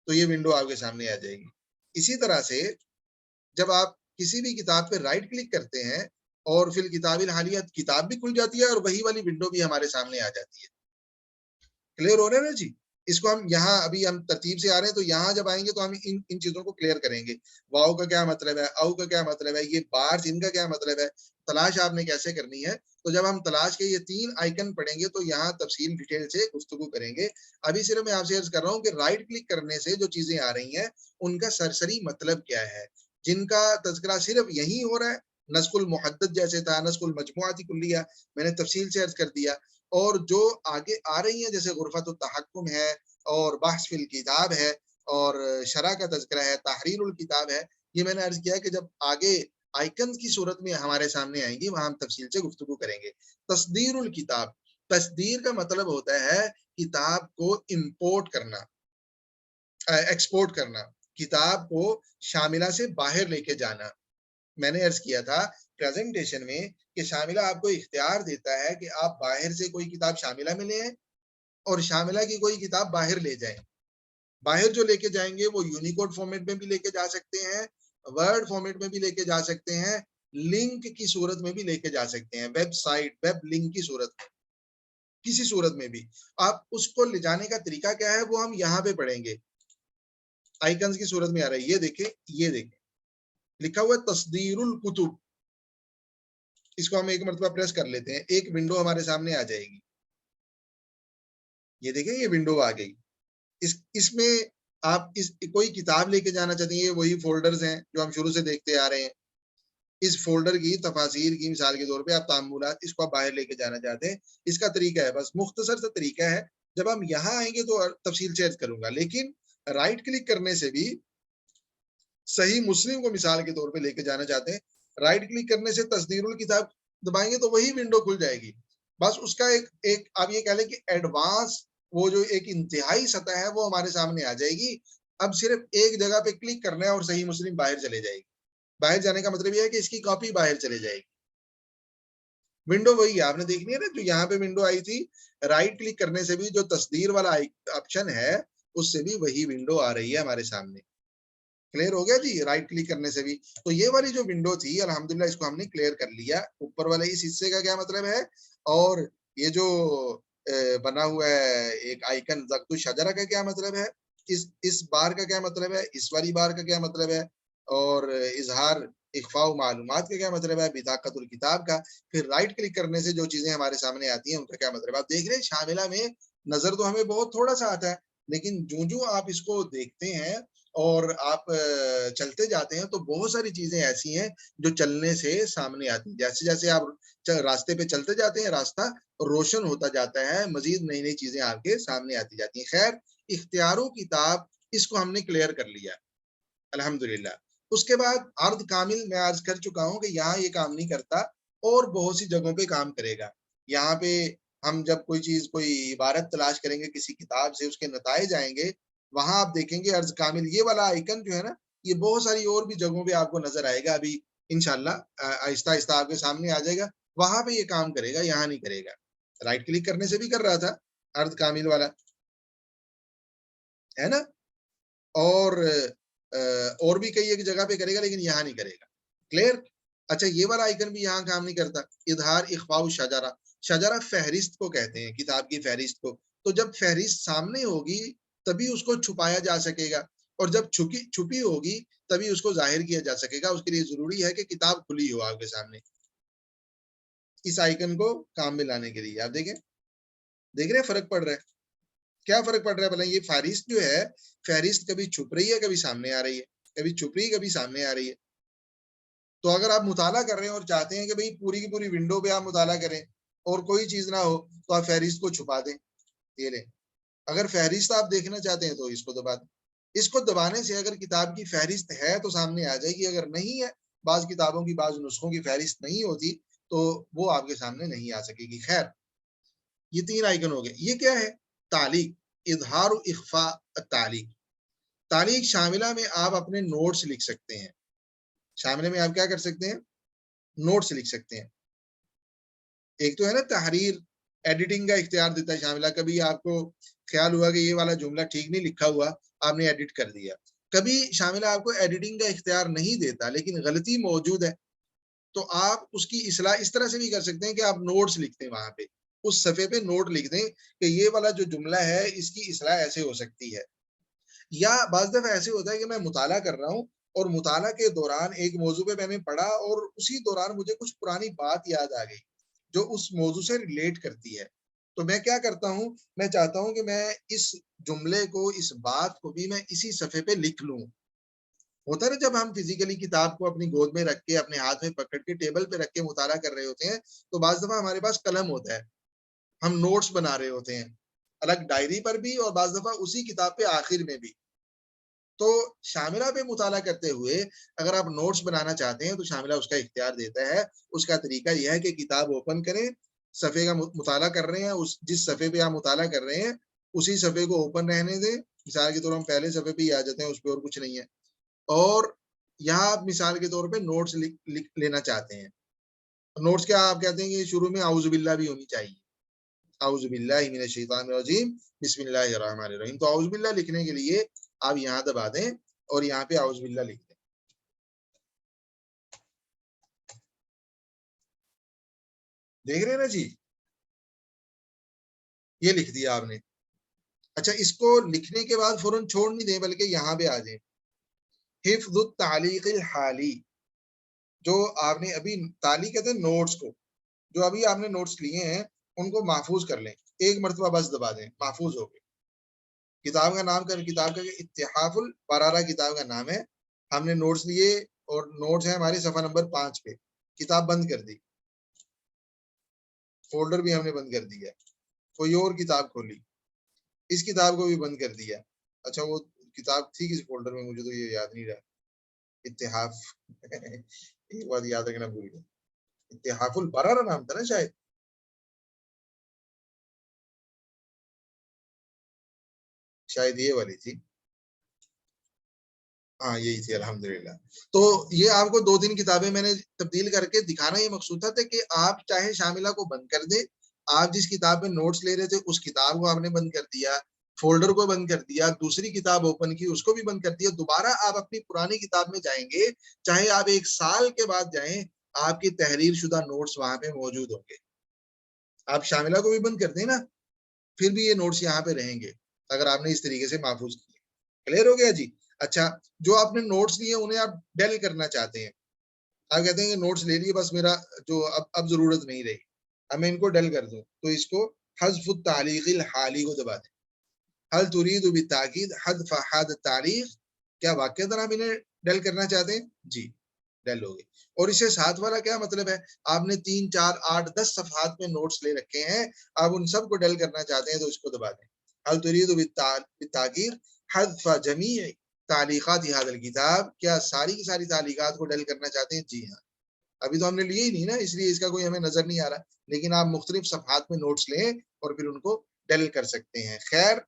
تو یہ ونڈو آپ کے سامنے آ جائے گی. اسی طرح سے جب آپ کسی بھی کتاب پہ رائٹ کلک کرتے ہیں اور پھر کتاب الحالیہ کتاب بھی کھل جاتی ہے اور وہی والی ونڈو بھی ہمارے سامنے آ جاتی ہے. کلیئر ہو رہا ہے نا جی؟ اس کو ہم یہاں ابھی ہم ترتیب سے آ رہے ہیں تو یہاں جب آئیں گے تو ہم ان چیزوں کو کلیئر کریں گے. واؤ کا کیا مطلب ہے، او کا کیا مطلب ہے، یہ بارز ان کا کیا مطلب ہے، تلاش آپ نے کیسے کرنی ہے. تو جب ہم تلاش کے یہ 3 آئیکن پڑھیں گے تو یہاں تفصیل ڈیٹیل سے گفتگو کریں گے. ابھی صرف میں آپ سے عرض کر رہا ہوں کہ رائٹ کلک کرنے سے جو چیزیں آ رہی ہیں ان کا سرسری مطلب کیا ہے، جن کا تذکرہ صرف یہی ہو رہا ہے. نسخ المحدد جیسے تھا، نسخ المجموعات کلیہ میں نے تفصیل سے عرض کر دیا، اور جو آگے آ رہی ہیں جیسے غرفت التحکم ہے اور بحث فی الکتاب ہے اور شرح کا تذکرہ ہے، تحریر الکتاب ہے. یہ میں نے عرض کیا کہ جب آگے آئکنز کی صورت میں ہمارے سامنے آئیں گی وہاں ہم تفصیل سے گفتگو کریں گے. تصدیر الکتاب، تصدیر کا مطلب ہوتا ہے کتاب کو امپورٹ کرنا، ایکسپورٹ کرنا، کتاب کو شاملہ سے باہر لے کے جانا. میں نے عرض کیا تھا پریزنٹیشن میں کہ شاملہ آپ کو اختیار دیتا ہے کہ آپ باہر سے کوئی کتاب شاملہ میں لے آئیں اور شاملہ کی کوئی کتاب باہر لے جائیں. باہر جو لے کے جائیں گے وہ یونیکوڈ فارمیٹ میں بھی لے کے جا سکتے ہیں، ورڈ فارمیٹ میں بھی لے کے جا سکتے ہیں، لنک کی صورت میں بھی لے کے جا سکتے ہیں، ویب سائٹ، ویب لنک کی صورت میں، کسی صورت میں بھی. آپ اس کو لے جانے کا طریقہ کیا ہے وہ ہم یہاں پہ پڑھیں گے. آئکنز کی صورت میں آ رہا ہے، یہ دیکھیں، یہ دیکھیں لکھا ہوا ہے تصدیر الکتب. اس کو ہم ایک مرتبہ پریس کر لیتے ہیں، ایک ونڈو ہمارے سامنے آ جائے گی. یہ دیکھیں یہ ونڈو آ گئی. اس میں آپ کوئی کتاب لے کے جانا چاہتے ہیں، وہی فولڈرز ہیں جو ہم شروع سے دیکھتے آ رہے ہیں. اس فولڈر کی تفاصیر کی مثال کے طور پہ آپ تعاملات اس کو آپ باہر لے کے جانا چاہتے ہیں. اس کا طریقہ ہے، بس مختصر سا طریقہ ہے. جب ہم یہاں آئیں گے تو تفصیل سے عرض کروں گا، لیکن رائٹ کلک کرنے سے بھی صحیح مسلم کو مثال کے طور پہ لے کے جانا چاہتے ہیں، رائٹ کلک کرنے سے تصدیر الکتاب دبائیں گے تو وہی ونڈو کھل جائے گی. بس اس کا ایک آپ یہ کہہ لیں کہ ایڈوانس وہ جو ایک انتہائی سطح ہے وہ ہمارے سامنے آ جائے گی. اب صرف ایک جگہ پہ کلک کرنا ہے اور صحیح مسلم باہر چلے جائے گی. باہر جانے کا مطلب یہ ہے کہ اس کی کاپی باہر چلے جائے گی. ونڈو وہی ہے، آپ نے دیکھنی ہے نا جو یہاں پہ ونڈو آئی تھی، رائٹ کلک کرنے سے بھی جو تصدیر والا آپشن ہے اس سے بھی وہی ونڈو آ رہی ہے ہمارے سامنے. کلیئر ہو گیا جی؟ رائٹ کلک کرنے سے بھی. تو یہ والی جو ونڈو تھی الحمدللہ اس کو ہم نے کلیئر کر لیا. اوپر والے اس حصے کا کیا مطلب ہے، اور یہ جو بنا ہوا ہے ایک آئیکن ذکر الشجرہ کا کیا مطلب ہے، اس بار کا کیا مطلب ہے، اس والی بار کا کیا مطلب ہے، اور اظہار اخفاء معلومات کا کیا مطلب ہے، بطاقت الکتاب کا. پھر رائٹ کلک کرنے سے جو چیزیں ہمارے سامنے آتی ہیں ان کا کیا مطلب ہے. آپ دیکھ رہے ہیں شاملہ میں نظر تو ہمیں بہت تھوڑا سا آتا ہے، لیکن جو آپ اس کو دیکھتے ہیں اور آپ چلتے جاتے ہیں تو بہت ساری چیزیں ایسی ہیں جو چلنے سے سامنے آتی ہیں. جیسے جیسے آپ راستے پہ چلتے جاتے ہیں راستہ روشن ہوتا جاتا ہے، مزید نئی نئی چیزیں آپ کے سامنے آتی جاتی ہیں. خیر، اختیاروں کتاب اس کو ہم نے کلیئر کر لیا الحمدللہ. اس کے بعد عرض کامل میں عرض کر چکا ہوں کہ یہاں یہ کام نہیں کرتا اور بہت سی جگہوں پہ کام کرے گا. یہاں پہ ہم جب کوئی چیز، کوئی عبارت تلاش کریں گے کسی کتاب سے، اس کے نتائج آئیں گے، وہاں آپ دیکھیں گے عرض کامل یہ والا آئیکن جو ہے نا، یہ بہت ساری اور بھی جگہوں پہ آپ کو نظر آئے گا. ابھی انشاءاللہ آہستہ آہستہ آپ کے سامنے آ جائے گا. وہاں پہ یہ کام کرے گا، یہاں نہیں کرے گا. رائٹ کلک کرنے سے بھی کر رہا تھا عرض کامل والا، ہے نا، اور بھی کئی ایک جگہ پہ کرے گا لیکن یہاں نہیں کرے گا. کلیئر؟ اچھا، یہ والا آئیکن بھی یہاں کام نہیں کرتا. اظہار اخفاء شجرہ، شجرہ فہرست کو کہتے ہیں، کتاب کی فہرست کو. تو جب فہرست سامنے ہوگی تبھی اس کو چھپایا جا سکے گا، اور جب چھپی ہوگی تبھی اس کو ظاہر کیا جا سکے گا. اس کے لیے ضروری ہے کہ کتاب کھلی ہو آپ کے سامنے. اس آئیکن کو کام میں لانے کے لیے آپ دیکھ رہے ہیں فرق پڑ رہا ہے. کیا فرق پڑ رہا ہے؟ بھلا یہ فہرست جو ہے، فہرست کبھی چھپ رہی ہے کبھی سامنے آ رہی ہے، کبھی چھپ رہی ہے کبھی سامنے آ رہی ہے. تو اگر آپ مطالعہ کر رہے ہیں اور چاہتے ہیں کہ بھئی پوری کی پوری ونڈو پہ آپ مطالعہ کریں اور کوئی چیز نہ ہو تو آپ فہرست کو چھپا دیں. یہ لیں، اگر فہرست آپ دیکھنا چاہتے ہیں تو اس کو دبا دیں. اس کو دبانے سے اگر کتاب کی فہرست ہے تو سامنے آ جائے گی، اگر نہیں ہے، بعض کتابوں کی، بعض نسخوں کی فہرست نہیں ہوتی تو وہ آپ کے سامنے نہیں آ سکے گی. خیر، یہ 3 آئیکن ہو گئے. یہ کیا ہے؟ تعلیق، اظہار و اخفاء التعلیق. تعلیق شاملہ میں آپ اپنے نوٹس لکھ سکتے ہیں. شاملہ میں آپ کیا کر سکتے ہیں؟ نوٹس لکھ سکتے ہیں. ایک تو ہے نا تحریر، ایڈیٹنگ کا اختیار دیتا ہے شاملہ. کبھی آپ کو خیال ہوا کہ یہ والا جملہ ٹھیک نہیں لکھا ہوا، آپ نے ایڈٹ کر دیا. کبھی شاملہ آپ کو ایڈیٹنگ کا اختیار نہیں دیتا لیکن غلطی موجود ہے تو آپ اس کی اصلاح اس طرح سے بھی کر سکتے ہیں کہ آپ نوٹس لکھتے ہیں، وہاں پہ اس صفحے پہ نوٹ لکھ دیں کہ یہ والا جو جملہ ہے اس کی اصلاح ایسے ہو سکتی ہے. یا بعض دفعہ ایسے ہوتا ہے کہ میں مطالعہ کر رہا ہوں اور مطالعہ کے دوران ایک موضوع پہ میں نے پڑھا اور اسی دوران مجھے کچھ پرانی بات یاد آ گئی جو اس موضوع سے ریلیٹ کرتی ہے. تو میں کیا کرتا ہوں، میں چاہتا ہوں کہ میں اس جملے کو، اس بات کو بھی میں اسی صفحے پہ لکھ لوں. ہوتا ہے نا جب ہم فزیکلی کتاب کو اپنی گود میں رکھ کے، اپنے ہاتھ میں پکڑ کے ٹیبل پہ رکھ کے مطالعہ کر رہے ہوتے ہیں تو بعض دفعہ ہمارے پاس قلم ہوتا ہے، ہم نوٹس بنا رہے ہوتے ہیں الگ ڈائری پر بھی اور بعض دفعہ اسی کتاب پہ آخر میں بھی. تو شاملہ پہ مطالعہ کرتے ہوئے اگر آپ نوٹس بنانا چاہتے ہیں تو شاملہ اس کا اختیار دیتا ہے. اس کا طریقہ یہ ہے کہ کتاب اوپن کریں, صفحے کا مطالعہ کر رہے ہیں, جس صفحے پہ آپ مطالعہ کر رہے ہیں اسی صفحے کو اوپن رہنے دیں. مثال کے طور پر ہم پہلے صفحے پہ ہی آ جاتے ہیں, اس پہ اور کچھ نہیں ہے. اور یہاں آپ مثال کے طور پہ نوٹس لینا چاہتے ہیں. نوٹس کیا آپ کہتے ہیں کہ شروع میں اعوذ باللہ بھی ہونی چاہیے, اعوذ باللہ من الشیطان الرجیم بسم اللہ الرحمن الرحیم. تو اعوذ باللہ لکھنے کے لیے آپ یہاں دبا دیں اور یہاں پہ اعوذ باللہ لکھ دیں. دیکھ رہے ہیں نا جی, یہ لکھ دیا آپ نے. اچھا, اس کو لکھنے کے بعد فوراً چھوڑ نہیں دیں بلکہ یہاں پہ آ جائیں. حفظ التعلیق الحالی, جو آپ نے ابھی تعلیق کہتے ہیں نوٹس کو, جو ابھی آپ نے نوٹس لیے ہیں ان کو محفوظ کر لیں. ایک مرتبہ بس دبا دیں, محفوظ ہو گئے. کتاب کا نام کتاب کا اتحاف البرارہ کتاب کا نام ہے. ہم نے نوٹس لیے اور نوٹس ہیں ہمارے صفحہ نمبر 5 پہ. کتاب بند کر دی, فولڈر بھی ہم نے بند کر دیا. کوئی اور کتاب کھولی, اس کتاب کو بھی بند کر دیا. اچھا, وہ کتاب تھی کس فولڈر میں مجھے تو یہ یاد نہیں رہا. اتحاف ایک بات یاد رکھنا بھول گیا, اتحاف البرارہ نام تھا نا شاید. شاید یہ والی تھی, ہاں یہی تھی الحمدللہ. تو یہ آپ کو 2-3 کتابیں میں نے تبدیل کر کے دکھانا یہ مقصود تھا کہ آپ چاہے شاملہ کو بند کر دیں, آپ جس کتاب میں نوٹس لے رہے تھے اس کتاب کو آپ نے بند کر دیا, فولڈر کو بند کر دیا, دوسری کتاب اوپن کی اس کو بھی بند کر دیا. دوبارہ آپ اپنی پرانی کتاب میں جائیں گے, چاہے آپ 1 سال کے بعد جائیں, آپ کی تحریر شدہ نوٹس وہاں پہ موجود ہوں گے. آپ شاملہ کو بھی بند کر دیں نا, پھر بھی یہ نوٹس یہاں پہ رہیں گے اگر آپ نے اس طریقے سے محفوظ کیے. کلیئر ہو گیا جی. اچھا, جو آپ نے نوٹس لیے انہیں آپ ڈیل کرنا چاہتے ہیں. آپ کہتے ہیں کہ نوٹس لے لیے بس میرا جو اب ضرورت نہیں رہی, اب میں ان کو ڈیل کر دوں, تو اس کو حذف التعلیق الحالی کو دبا دیں. حل ترید بالتاکید حذف حاد التعلیق, کیا واقعتاً آپ انہیں ڈیل کرنا چاہتے ہیں؟ جی ڈیل ہو گئے. اور اس سے ساتھ والا کیا مطلب ہے, آپ نے 3, 4, 8, 10 صفحات میں نوٹس لے رکھے ہیں, آپ ان سب کو ڈیل کرنا چاہتے ہیں تو اس کو دبا دیں. حل ترید بالتاکید حذف جمیع تعلیقات هذا الکتاب, کیا ساری کی ساری تعلیقات کو ڈیل کرنا چاہتے ہیں؟ جی ہاں. ابھی تو ہم نے لیے ہی نہیں نا, اس لیے اس کا کوئی ہمیں نظر نہیں آ رہا, لیکن آپ مختلف صفحات میں نوٹس لیں اور پھر ان کو ڈیل کر سکتے ہیں. خیر,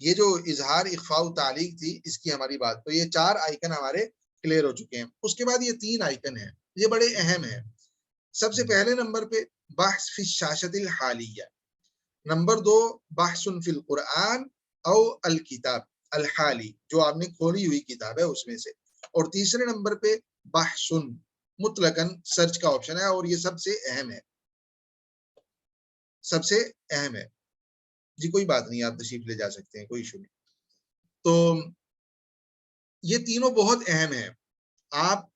یہ جو اظہار اخفاء و تعلیق تھی اس کی ہماری بات, تو یہ 4 آئیکن ہمارے کلیئر ہو چکے ہیں. اس کے بعد یہ 3 آئیکن ہیں, یہ بڑے اہم ہیں. سب سے پہلے نمبر پہ بحث فی الشاشۃ الحالیہ, نمبر 2 بحث فی القرآن او الکتاب الحالی, جو آپ نے کھولی ہوئی کتاب ہے اس میں سے. اور تیسرے نمبر پہ بحث مطلقاً سرچ کا آپشن ہے, اور یہ سب سے اہم ہے, سب سے اہم ہے. جی کوئی بات نہیں, آپ تشریف لے جا سکتے ہیں, کوئی ایشو نہیں. تو یہ تینوں بہت اہم ہیں. آپ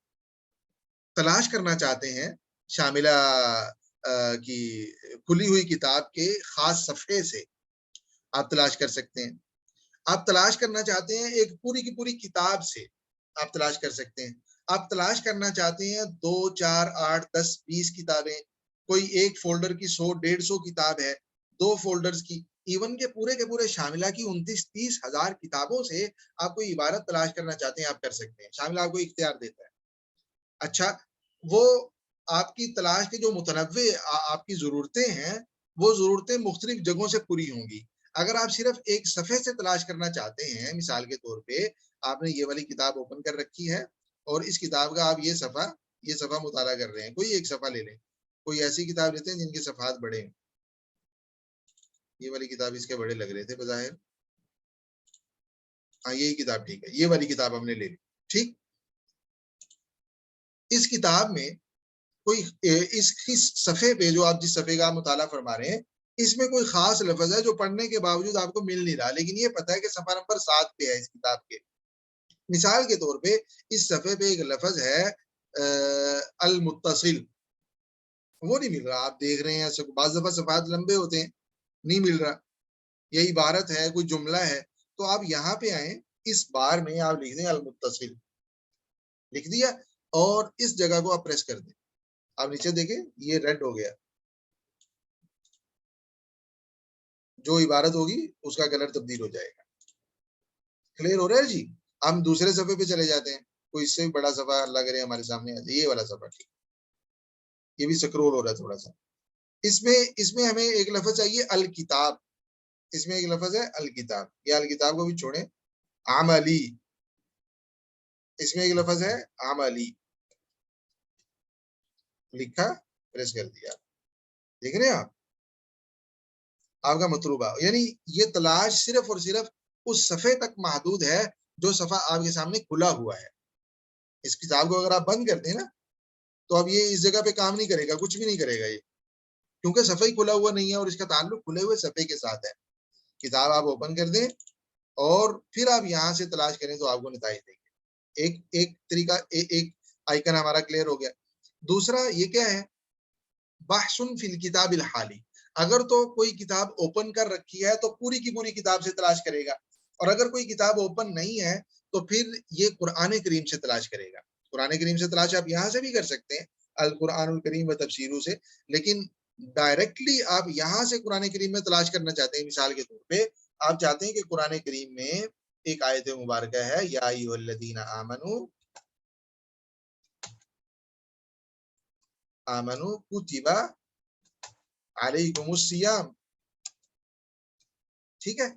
تلاش کرنا چاہتے ہیں شاملہ کی کھلی ہوئی کتاب کے خاص صفحے سے, آپ تلاش کر سکتے ہیں. آپ تلاش کرنا چاہتے ہیں ایک پوری کی پوری کتاب سے, آپ تلاش کر سکتے ہیں. آپ تلاش کرنا چاہتے ہیں 2, 4, 8, 10, 20 کتابیں, کوئی ایک فولڈر کی 100-150 کتاب ہے, 2 فولڈرز کی, ایون کے پورے شاملہ کی 29-30 ہزار کتابوں سے آپ کوئی عبارت تلاش کرنا چاہتے ہیں, آپ کر سکتے ہیں. شاملہ آپ کو اختیار دیتا ہے. اچھا, وہ آپ کی تلاش کے جو متنوع آپ کی ضرورتیں ہیں, وہ ضرورتیں مختلف جگہوں سے پوری ہوں گی. اگر آپ صرف ایک صفحے سے تلاش کرنا چاہتے ہیں, مثال کے طور پہ آپ نے یہ والی کتاب اوپن کر رکھی ہے اور اس کتاب کا آپ یہ صفحہ مطالعہ کر رہے ہیں, کوئی ایک صفحہ لے لیں. کوئی ایسی کتاب لیتے ہیں جن کے صفحات بڑے ہیں. یہ والی کتاب اس کے بڑے لگ رہے تھے بظاہر, ہاں یہی کتاب ٹھیک ہے, یہ والی کتاب ہم نے لے لی. ٹھیک, اس کتاب میں کوئی اس صفحے پہ, جو آپ جس صفحے کا مطالعہ فرما رہے ہیں, اس میں کوئی خاص لفظ ہے جو پڑھنے کے باوجود آپ کو مل نہیں رہا, لیکن یہ پتہ ہے کہ صفحہ نمبر 7 پہ ہے اس کتاب کے. مثال کے طور پہ اس صفحے پہ ایک لفظ ہے المتصل, وہ نہیں مل رہا. آپ دیکھ رہے ہیں بعض دفعہ صفحات لمبے ہوتے ہیں, نہیں مل رہا. یہ عبارت ہے, کوئی جملہ ہے, تو آپ یہاں پہ آئیں, اس بار میں آپ لکھ دیں المتصل, لکھ دیا, اور اس جگہ کو آپ پریس کر دیں. آپ نیچے دیکھیں یہ ریڈ ہو گیا, جو عبارت ہوگی اس کا کلر تبدیل ہو جائے گا. کلیئر ہو رہا ہے جی؟ ہم دوسرے صفحے پہ چلے جاتے ہیں، کوئی اس سے بھی بڑا صفحہ اللہ کرے ہمارے سامنے آ جائے، یہ والا صفحہ ٹھیک، یہ بھی سکرول ہو رہا ہے تھوڑا سا. اس میں ہمیں ایک لفظ چاہیے الکتاب. اس میں ایک لفظ ہے الکتاب، یہ الکتاب کو بھی چھوڑیں. عملی، اس میں ایک لفظ ہے عملی، لکھا، پریس کر دیا. دیکھ رہے ہیں آپ کا مطلوبہ، یعنی یہ تلاش صرف اور صرف اس صفحے تک محدود ہے جو صفحہ آپ کے سامنے کھلا ہوا ہے. اس کتاب کو اگر آپ بند کر دیں نا تو اب یہ اس جگہ پہ کام نہیں کرے گا، کچھ بھی نہیں کرے گا یہ، کیونکہ صفحہ ہی کھلا ہوا نہیں ہے اور اس کا تعلق کھلے ہوئے صفحے کے ساتھ ہے. کتاب آپ اوپن کر دیں اور پھر آپ یہاں سے تلاش کریں تو آپ کو نتائج دیں گے. ایک طریقہ، ایک آئیکن ہمارا کلیئر ہو گیا. دوسرا یہ کیا ہے؟ بحث فی الکتاب الحالی. اگر تو کوئی کتاب اوپن کر رکھی ہے تو پوری کی پوری کتاب سے تلاش کرے گا، اور اگر کوئی کتاب اوپن نہیں ہے تو پھر یہ قرآن کریم سے تلاش کرے گا. قرآن کریم سے تلاش آپ یہاں سے بھی کر سکتے ہیں، القرآن الکریم و تفسیروں سے، لیکن ڈائریکٹلی آپ یہاں سے قرآن کریم میں تلاش کرنا چاہتے ہیں. مثال کے طور پہ آپ چاہتے ہیں کہ قرآن کریم میں ایک آیت مبارکہ ہے، یا ایھا الذین آمنوا کتب علیکم الصیام. ٹھیک ہے،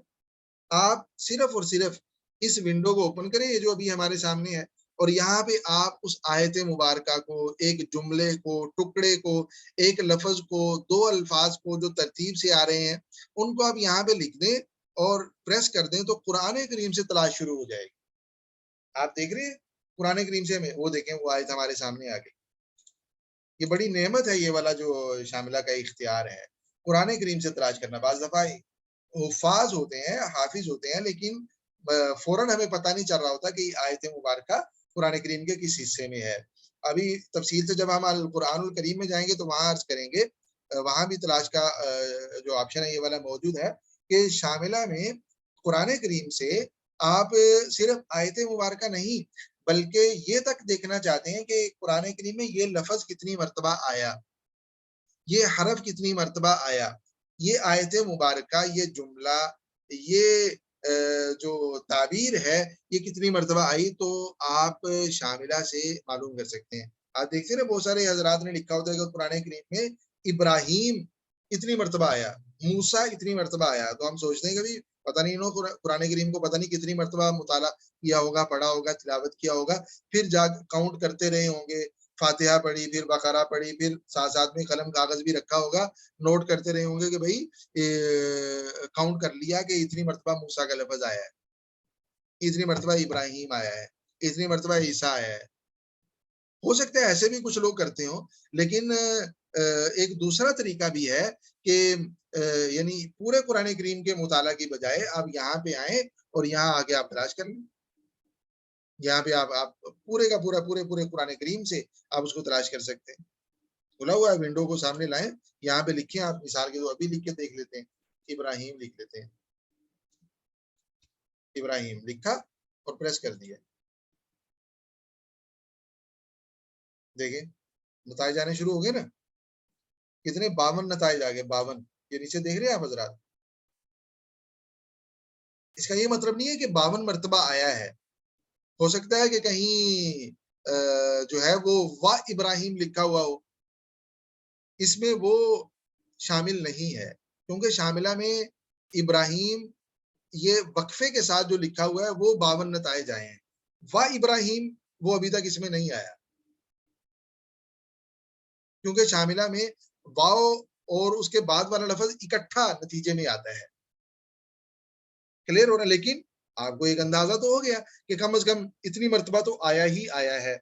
آپ صرف اور صرف اس ونڈو کو اوپن کریں، یہ جو ابھی ہمارے سامنے ہے، اور یہاں پہ آپ اس آیت مبارکہ کو، ایک جملے کو، ٹکڑے کو، ایک لفظ کو، دو الفاظ کو جو ترتیب سے آ رہے ہیں ان کو آپ یہاں پہ لکھ دیں اور پریس کر دیں تو قرآن کریم سے تلاش شروع ہو جائے گی. آپ دیکھ رہے ہیں قرآن کریم سے ہمیں وہ دیکھیں، وہ آیت ہمارے سامنے آ گئی. یہ بڑی نعمت ہے، یہ والا جو شاملہ کا اختیار ہے، قرآن کریم سے تلاش کرنا. بعض دفعہ حفاظ ہوتے ہیں، حافظ ہوتے ہیں، لیکن فوراً ہمیں پتہ نہیں چل رہا ہوتا کہ آیت مبارکہ قرآن کریم کے کس حصے میں ہے. ابھی تفصیل سے جب ہم القرآن الکریم میں جائیں گے تو وہاں عرض کریں گے، وہاں بھی تلاش کا جو آپشن ہے یہ والا موجود ہے کہ شاملہ میں قرآن کریم سے آپ صرف آیت مبارکہ نہیں بلکہ یہ تک دیکھنا چاہتے ہیں کہ قرآن کریم میں یہ لفظ کتنی مرتبہ آیا، یہ حرف کتنی مرتبہ آیا، یہ آیت مبارکہ، یہ جملہ، یہ جو تعبیر ہے یہ کتنی مرتبہ آئی، تو آپ شاملہ سے معلوم کر سکتے ہیں. آپ دیکھتے ہیں بہت سارے حضرات نے لکھا ہوتا ہے کہ قرآن کریم میں ابراہیم اتنی مرتبہ آیا، موسیٰ اتنی مرتبہ آیا. تو ہم سوچتے ہیں کہ بھی پتہ نہیں انہوں قرآن کریم کو پتہ نہیں کتنی مرتبہ مطالعہ کیا ہوگا، پڑھا ہوگا، تلاوت کیا ہوگا، پھر جا کاؤنٹ کرتے رہے ہوں گے، فاتحہ پڑھی، پھر بقرہ پڑھی، پھر ساتھ ساتھ میں قلم کاغذ بھی رکھا ہوگا، نوٹ کرتے رہے ہوں گے کہ بھائی کاؤنٹ کر لیا کہ اتنی مرتبہ موسیٰ کا لفظ آیا ہے، اتنی مرتبہ ابراہیم آیا ہے، اتنی مرتبہ عیسیٰ آیا ہے. ہو سکتا ہے ایسے بھی کچھ لوگ کرتے ہوں، لیکن ایک دوسرا طریقہ بھی ہے کہ یعنی پورے قرآن کریم کے مطالعہ کی بجائے آپ یہاں پہ آئیں اور یہاں آ کے آپ تلاش کر لیں. یہاں پہ آپ پورے کا پورے قرآن کریم سے آپ اس کو تلاش کر سکتے ہیں. کھلا ہوا ہے، ونڈو کو سامنے لائیں، یہاں پہ لکھیں. آپ مثال کے تو ابھی لکھ کے دیکھ لیتے ہیں، ابراہیم لکھ لیتے ہیں، ابراہیم لکھا اور پریس کر دیا. دیکھیں نتائج آنے شروع ہو گئے نا، کتنے 52 نتائج آ گئے، 52. یہ نیچے دیکھ رہے ہیں آپ حضرات؟ اس کا یہ مطلب نہیں ہے کہ 52 مرتبہ آیا ہے، ہو سکتا ہے کہ کہیں جو ہے وہ وا ابراہیم لکھا ہوا ہو، اس میں وہ شامل نہیں ہے، کیونکہ شاملہ میں ابراہیم یہ وقفے کے ساتھ جو لکھا ہوا ہے وہ 52 نتائج آئے ہیں. وا ابراہیم وہ ابھی تک اس میں نہیں آیا، کیونکہ شاملہ میں واو اور اس کے بعد والا لفظ اکٹھا نتیجے میں آتا ہے. کلیئر ہو رہا ہے؟ لیکن آپ کو ایک اندازہ تو ہو گیا کہ کم از کم اتنی مرتبہ تو آیا ہی آیا ہے،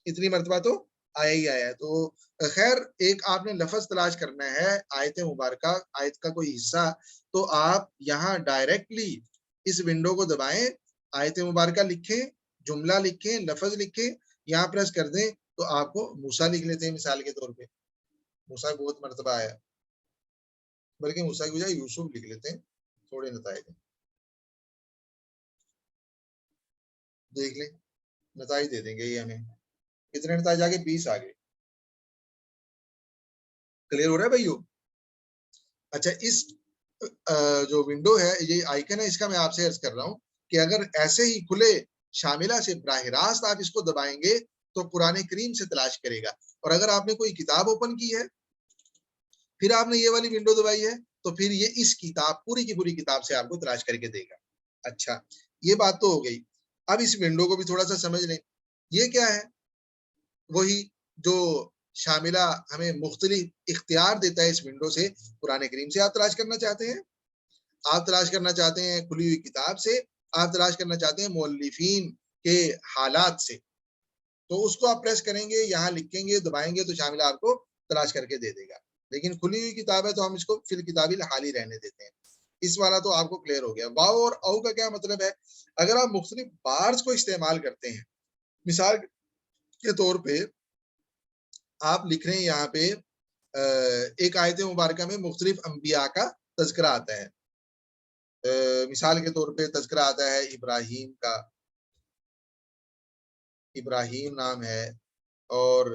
اتنی مرتبہ تو آیا ہی آیا ہے. تو خیر ایک آپ نے لفظ تلاش کرنا ہے، آیت مبارکہ، آیت کا کوئی حصہ، تو آپ یہاں ڈائریکٹلی اس ونڈو کو دبائیں، آیت مبارکہ لکھیں، جملہ لکھیں، لفظ لکھیں، یہاں پریس کر دیں تو آپ کو موسیٰ لکھ لیتے ہیں. مثال کے طور پہ موسیٰ بہت مرتبہ آیا، بلکہ موسیٰ کی بجائے یوسف لکھ لیتے ہیں، تھوڑے نتائج دیکھ لیں، نتائج دے دیں گے یہ ہمیں. کتنے نتائج آگے؟ 20 آگے. کلیئر ہو رہا ہے بھائیو؟ اچھا اس جو ونڈو ہے، یہ آئیکن ہے، اس کا میں آپ سے عرض کر رہا ہوں کہ اگر ایسے ہی کھلے شاملہ سے براہ راست آپ اس کو دبائیں گے تو قرآن کریم سے تلاش کرے گا. اور اگر آپ نے کوئی کتاب اوپن کی ہے پھر آپ نے یہ والی ونڈو دبائی ہے تو پھر یہ اس کتاب پوری کی پوری کتاب سے آپ کو تلاش کر کے دے گا. اچھا یہ بات تو ہو گئی. اب اس ونڈو کو بھی تھوڑا سا سمجھ لیں. یہ کیا ہے؟ وہی جو شاملہ ہمیں مختلف اختیار دیتا ہے اس ونڈو سے. قرآن کریم سے آپ تلاش کرنا چاہتے ہیں، آپ تلاش کرنا چاہتے ہیں کھلی ہوئی کتاب سے، آپ تلاش کرنا چاہتے ہیں مؤلفین کے حالات سے، تو اس کو آپ پریس کریں گے، یہاں لکھیں گے، دبائیں گے تو شاملہ آپ کو تلاش کر کے دے دے گا. لیکن کھلی ہوئی کتاب ہے تو ہم اس کو فی الکتابی حالی رہنے دیتے ہیں. اس والا تو آپ کو کلیئر ہو گیا. واو اور او کا کیا مطلب ہے؟ اگر آپ مختلف بارز کو استعمال کرتے ہیں، مثال کے طور پہ آپ لکھ رہے ہیں یہاں پہ ایک آیت مبارکہ میں مختلف انبیاء کا تذکرہ آتا ہے. مثال کے طور پہ تذکرہ آتا ہے ابراہیم کا، ابراہیم نام ہے، اور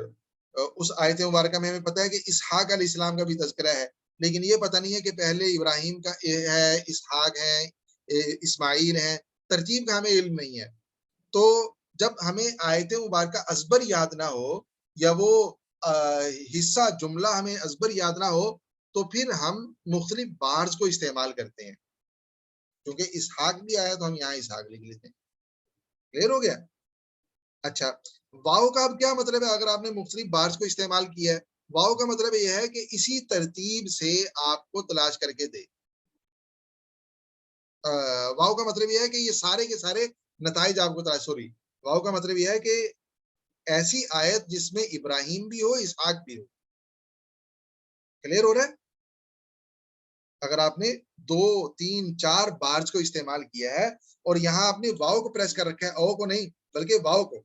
اس آیت مبارکہ میں ہمیں پتہ ہے کہ اسحاق علیہ السلام کا بھی تذکرہ ہے، لیکن یہ پتہ نہیں ہے کہ پہلے ابراہیم کا ہے، اسحاق ہے، اسماعیل ہے، ترتیب کا ہمیں علم نہیں ہے. تو جب ہمیں آیت مبارکہ ازبر یاد نہ ہو یا وہ حصہ جملہ ہمیں ازبر یاد نہ ہو تو پھر ہم مختلف بارز کو استعمال کرتے ہیں. کیونکہ اسحاق بھی آیا تو ہم یہاں اسحاق لکھ لیتے ہیں. کلیئر ہو گیا؟ اچھا واو کا اب کیا مطلب ہے؟ اگر آپ نے مختلف بارز کو استعمال کیا ہے، واو کا مطلب یہ ہے کہ اسی ترتیب سے آپ کو تلاش کر کے دے. واو کا مطلب یہ ہے کہ یہ سارے کے سارے نتائج آپ کو تلاش، سوری واو کا مطلب یہ ہے کہ ایسی آیت جس میں ابراہیم بھی ہو، اسحاق بھی ہو. کلیئر ہو رہا ہے؟ اگر آپ نے 2 3 4 بارز کو استعمال کیا ہے اور یہاں آپ نے واو کو پریس کر رکھا ہے، او کو نہیں بلکہ واو کو،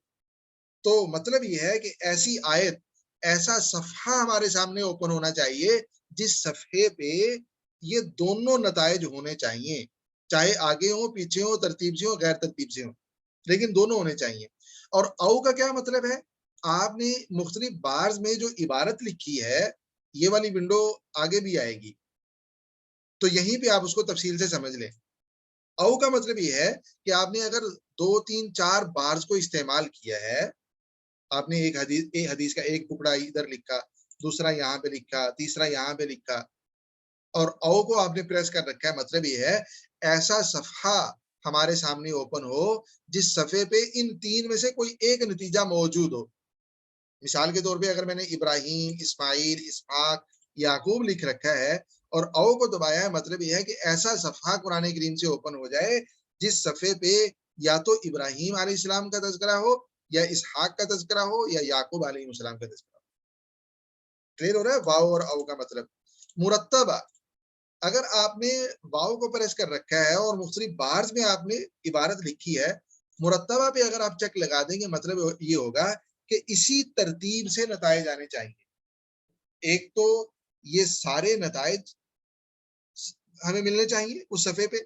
تو مطلب یہ ہے کہ ایسی آیت، ایسا صفحہ ہمارے سامنے اوپن ہونا چاہیے جس صفحے پہ یہ دونوں نتائج ہونے چاہیے، چاہے آگے ہوں، پیچھے ہوں، ترتیب سے ہوں، غیر ترتیب سے ہوں، لیکن دونوں ہونے چاہیے. اور او کا کیا مطلب ہے؟ آپ نے مختلف بارز میں جو عبارت لکھی ہے، یہ والی ونڈو آگے بھی آئے گی تو یہیں پہ آپ اس کو تفصیل سے سمجھ لیں. او کا مطلب یہ ہے کہ آپ نے اگر 2 3 4 بارز کو استعمال کیا ہے، آپ نے ایک حدیث کا ایک ٹکڑا ادھر لکھا، دوسرا یہاں پہ لکھا، تیسرا یہاں پہ لکھا، اور او کو آپ نے پریس کر رکھا ہے. مطلب یہ ہے ایسا صفحہ ہمارے سامنے اوپن ہو جس صفحے پہ ان 3 میں سے کوئی ایک نتیجہ موجود ہو. مثال کے طور پہ اگر میں نے ابراہیم، اسماعیل، اسحاق، یعقوب لکھ رکھا ہے اور او کو دبایا ہے، مطلب یہ ہے کہ ایسا صفحہ قرآن کریم سے اوپن ہو جائے جس صفحے پہ یا تو ابراہیم علیہ السلام کا تذکرہ ہو، یا اسحاق کا تذکرہ ہو، یا یعقوب علیہ السلام کا تذکرہ ہو. کلیئر ہو رہا ہے؟ واو اور او کا مطلب. مرتبہ، اگر آپ نے واو کو پریس کر رکھا ہے اور مختلف بارز میں آپ نے عبارت لکھی ہے، مرتبہ پہ اگر آپ چیک لگا دیں گے مطلب یہ ہوگا کہ اسی ترتیب سے نتائج آنے چاہیے. ایک تو یہ سارے نتائج ہمیں ملنے چاہیے اس صفحے پہ،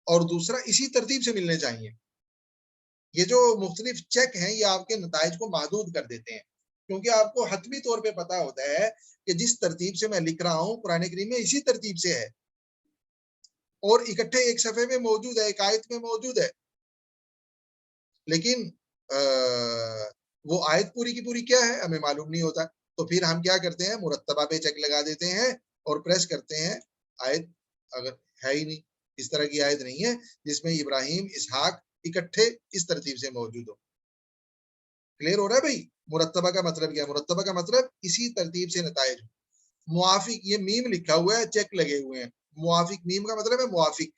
اور دوسرا اسی ترتیب سے ملنے چاہیے. یہ جو مختلف چیک ہیں یہ آپ کے نتائج کو محدود کر دیتے ہیں، کیونکہ آپ کو حتمی طور پہ پتا ہوتا ہے کہ جس ترتیب سے میں لکھ رہا ہوں قرآن کریم میں اسی ترتیب سے ہے اور اکٹھے ایک صفحے میں موجود ہے، ایک آیت میں موجود ہے. لیکن وہ آیت پوری کی پوری کیا ہے ہمیں معلوم نہیں ہوتا، تو پھر ہم کیا کرتے ہیں؟ مرتبہ پہ چیک لگا دیتے ہیں اور پریس کرتے ہیں. آیت اگر ہے ہی نہیں، اس طرح کی آیت نہیں ہے جس میں ابراہیم، اسحاق اکٹھے اس ترتیب سے موجود ہو. کلیئر ہو رہا ہے بھائی؟ مرتبہ کا مطلب کیا ہے؟ مرتبہ کا مطلب اسی ترتیب سے نتائج. موافق، یہ میم لکھا ہوا ہے، چیک لگے ہوئے ہیں. موافق، میم کا مطلب ہے موافق.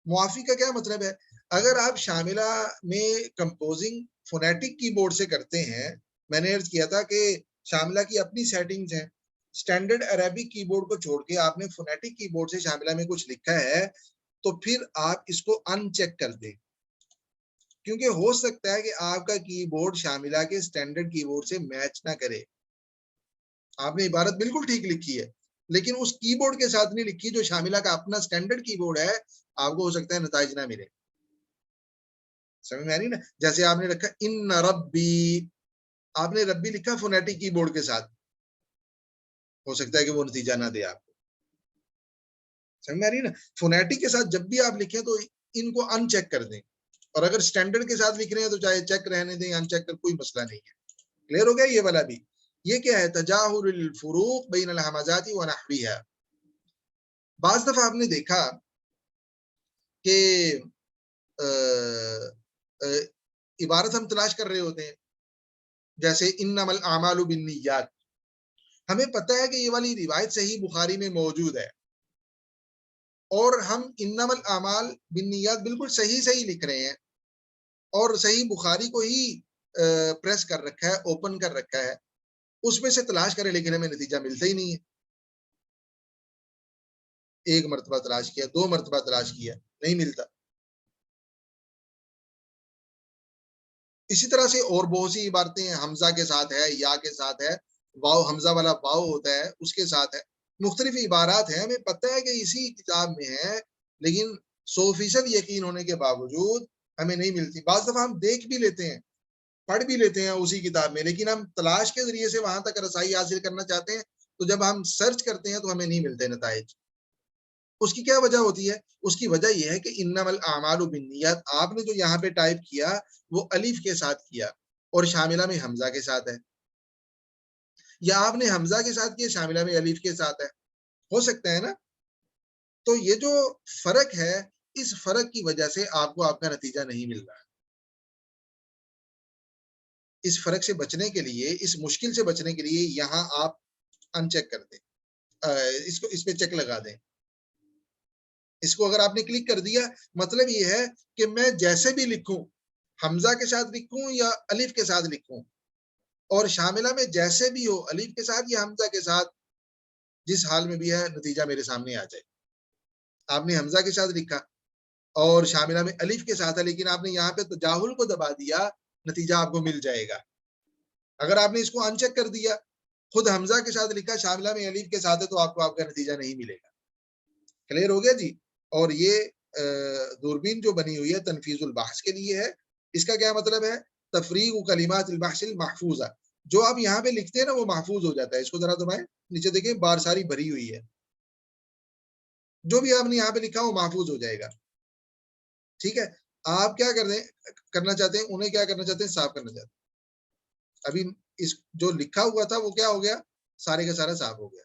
موافق کا کیا مطلب ہے؟ اگر آپ شاملہ میں کمپوزنگ فونیٹک کی بورڈ سے کرتے ہیں، میں نے عرض کیا تھا کہ شاملہ کی اپنی سیٹنگز ہیں. اسٹینڈرڈ عربک کی بورڈ کو چھوڑ کے آپ نے فونیٹک کی بورڈ سے شاملہ میں کچھ لکھا ہے تو پھر آپ اس کو ان چیک کر دیں، کیونکہ ہو سکتا ہے کہ آپ کا کی بورڈ شاملہ کے اسٹینڈرڈ کی بورڈ سے میچ نہ کرے. آپ نے عبارت بالکل ٹھیک لکھی ہے لیکن اس کی بورڈ کے ساتھ نہیں لکھی جو شاملہ کا اپنا اسٹینڈرڈ کی بورڈ ہے، آپ کو ہو سکتا ہے نتائج نہ ملے. سمجھ میں آ رہی نا؟ جیسے آپ نے رکھا ان ربی، آپ نے ربی لکھا فونیٹک کی بورڈ کے ساتھ، ہو سکتا ہے کہ وہ نتیجہ نہ دے آپ کو. سمجھ میں آ رہی ہے نا؟ فونیٹک کے ساتھ جب بھی آپ لکھیں تو ان کو ان چیک کر دیں, اور اگر اسٹینڈرڈ کے ساتھ لکھ رہے ہیں تو چاہے چیک رہنے دیں, ان چیک کر کوئی مسئلہ نہیں ہے. کلیئر ہو گیا یہ والا بھی. یہ کیا ہے؟ تجاہل الفروق بین الہمزات و نحویہا. بعض دفعہ آپ نے دیکھا کہ عبارت ہم تلاش کر رہے ہوتے ہیں, جیسے انما الاعمال بالنیات. ہمیں پتہ ہے کہ یہ والی روایت صحیح بخاری میں موجود ہے, اور ہم انما الاعمال بالنیات بالکل صحیح لکھ رہے ہیں, اور صحیح بخاری کو ہی پریس کر رکھا ہے, اوپن کر رکھا ہے, اس میں سے تلاش کریں, لیکن ہمیں نتیجہ ملتا ہی نہیں ہے. ایک مرتبہ تلاش کیا, 2 مرتبہ تلاش کیا, نہیں ملتا. اسی طرح سے اور بہت سی عبارتیں ہیں, حمزہ کے ساتھ ہے, یا کے ساتھ ہے, واو حمزہ والا واو ہوتا ہے اس کے ساتھ ہے, مختلف عبارات ہیں. ہمیں پتہ ہے کہ اسی کتاب میں ہے, لیکن 100% یقین ہونے کے باوجود ہمیں نہیں ملتی. بعض دفعہ ہم دیکھ بھی لیتے ہیں, پڑھ بھی لیتے ہیں اسی کتاب میں, لیکن ہم تلاش کے ذریعے سے وہاں تک رسائی حاصل کرنا چاہتے ہیں, تو جب ہم سرچ کرتے ہیں تو ہمیں نہیں ملتے نتائج. اس کی کیا وجہ ہوتی ہے؟ اس کی وجہ یہ ہے کہ انما الاعمال بالنیات آپ نے جو یہاں پہ ٹائپ کیا وہ الف کے ساتھ کیا, اور شاملہ میں حمزہ کے ساتھ ہے, یا آپ نے حمزہ کے ساتھ کیا, شاملہ میں الف کے ساتھ ہے. ہو سکتا ہے نا. تو یہ جو فرق ہے, اس فرق کی وجہ سے آپ کو آپ کا نتیجہ نہیں مل رہا. اس فرق سے بچنے کے لیے, اس مشکل سے بچنے کے لیے یہاں آپ ان چیک کر دیں, اس پہ چیک لگا دیں. اس کو اگر آپ نے کلک کر دیا, مطلب یہ ہے کہ میں جیسے بھی لکھوں, حمزہ کے ساتھ لکھوں یا الف کے ساتھ لکھوں, اور شاملہ میں جیسے بھی ہو, الف کے ساتھ یا حمزہ کے ساتھ, جس حال میں بھی ہے, نتیجہ میرے سامنے آ جائے. آپ نے حمزہ کے ساتھ لکھا اور شاملہ میں الف کے ساتھ ہے, لیکن آپ نے یہاں پہ تجاہل کو دبا دیا, نتیجہ آپ کو مل جائے گا. اگر آپ نے اس کو ان چیک کر دیا, خود حمزہ کے ساتھ لکھا, شاملہ میں الف کے ساتھ ہے, تو آپ کو آپ کا نتیجہ نہیں ملے گا. کلیئر ہو گیا جی. اور یہ دوربین جو بنی ہوئی ہے تنفیذ البحث کے لیے ہے. اس کا کیا مطلب ہے؟ تفریغ کلمات البحث المحفوظہ. جو آپ یہاں پہ لکھتے ہیں نا وہ محفوظ ہو جاتا ہے. اس کو ذرا دبائیں, نیچے دیکھیں بار ساری بھری ہوئی ہے, جو بھی آپ نے یہاں پہ لکھا وہ محفوظ ہو جائے گا. ٹھیک ہے. آپ کیا کرنا چاہتے ہیں, انہیں کیا کرنا چاہتے ہیں, صاف کرنا چاہتے ہیں. ابھی اس جو لکھا ہوا تھا وہ کیا ہو گیا, سارے کا سارا صاف ہو گیا.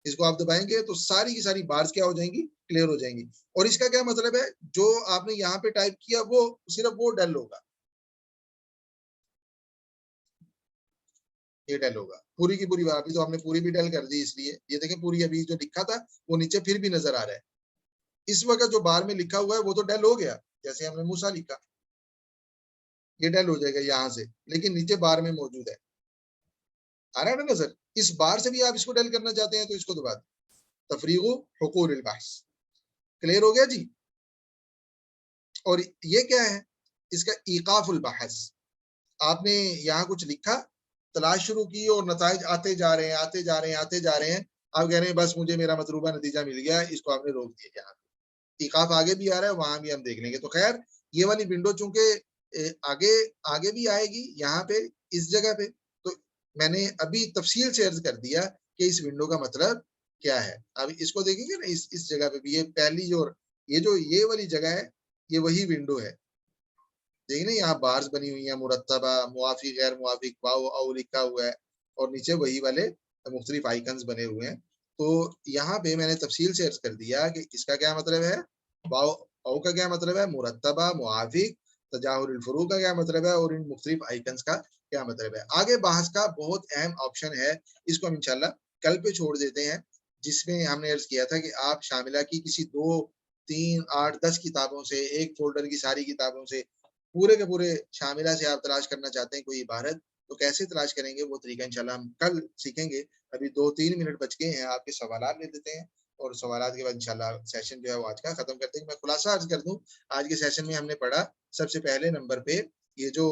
اس کو آپ دبائیں گے تو ساری کی ساری بارز کیا ہو جائیں گی, کلیئر ہو جائیں گی. اور اس کا کیا مطلب ہے, جو آپ نے یہاں پہ ٹائپ کیا وہ صرف وہ ڈل ہوگا, یہ ڈل ہوگا. پوری کی پوری بات, ابھی تو ہم نے پوری بھی ڈل کر دی, اس لیے یہ دیکھیں پوری ابھی جو لکھا تھا وہ نیچے پھر بھی نظر آ رہا ہے. اس وقت جو بار میں لکھا ہوا ہے وہ تو ڈل ہو گیا, جیسے ہم نے موسیٰ لکھا, یہ ڈل ہو جائے گا یہاں سے, لیکن نیچے بار میں موجود ہے. آ رہا ہے نا نظر؟ اس بار سے بھی آپ اس کو ڈل کرنا چاہتے ہیں تو اس کو دبا دیں. تفریغ حقوق البحث. کلیئر ہو گیا جی. اور یہ کیا ہے, اس کا ایقاف البحث. آپ نے یہاں کچھ لکھا, تلاش شروع کی, اور نتائج آتے جا رہے ہیں, آتے جا رہے ہیں, آتے جا رہے ہیں. آپ کہہ رہے ہیں بس مجھے میرا مطلوبہ نتیجہ مل گیا, اس کو آپ نے روک دیا. یہاں ایقاف آگے بھی آ رہا ہے, وہاں بھی ہم دیکھ لیں گے. تو خیر, یہ والی ونڈو چونکہ آگے بھی آئے گی یہاں پہ اس جگہ پہ, تو میں نے ابھی تفصیل سے عرض کر دیا کہ اس ونڈو کا مطلب کیا ہے. اب اس کو دیکھیں گے نا, اس جگہ پہ بھی یہ پہلی جو یہ والی جگہ ہے, یہ وہی ونڈو ہے. دیکھیں نا, یہاں بارز بنی ہوئی ہیں, مرتبہ, موافق, غیر موافق, واو او لکھا ہوا ہے, اور نیچے وہی والے مختلف آئیکنز بنے ہوئے ہیں. تو یہاں پہ میں نے تفصیل سے عرض کر دیا کہ اس کا کیا مطلب ہے, واو او کا کیا مطلب ہے, مرتبہ, موافق, تجاہل الفروق کا کیا مطلب ہے, اور ان مختلف آئیکنز کا کیا مطلب ہے. آگے بحث کا بہت اہم آپشن ہے, اس کو ہم انشاءاللہ کل پہ چھوڑ دیتے ہیں, جس میں ہم نے عرض کیا تھا کہ آپ شاملہ کی کسی 2 3 8 10 کتابوں سے, ایک فولڈر کی ساری کتابوں سے, پورے کے پورے شاملہ سے آپ تلاش کرنا چاہتے ہیں کوئی عبارت, تو کیسے تلاش کریں گے وہ طریقہ انشاءاللہ ہم کل سیکھیں گے. ابھی 2-3 منٹ بچ گئے ہیں, آپ کے سوالات لے دیتے ہیں, اور سوالات کے بعد انشاءاللہ سیشن جو ہے وہ آج کا ختم کرتے ہیں. میں خلاصہ عرض کر دوں, آج کے سیشن میں ہم نے پڑھا سب سے پہلے نمبر پہ یہ جو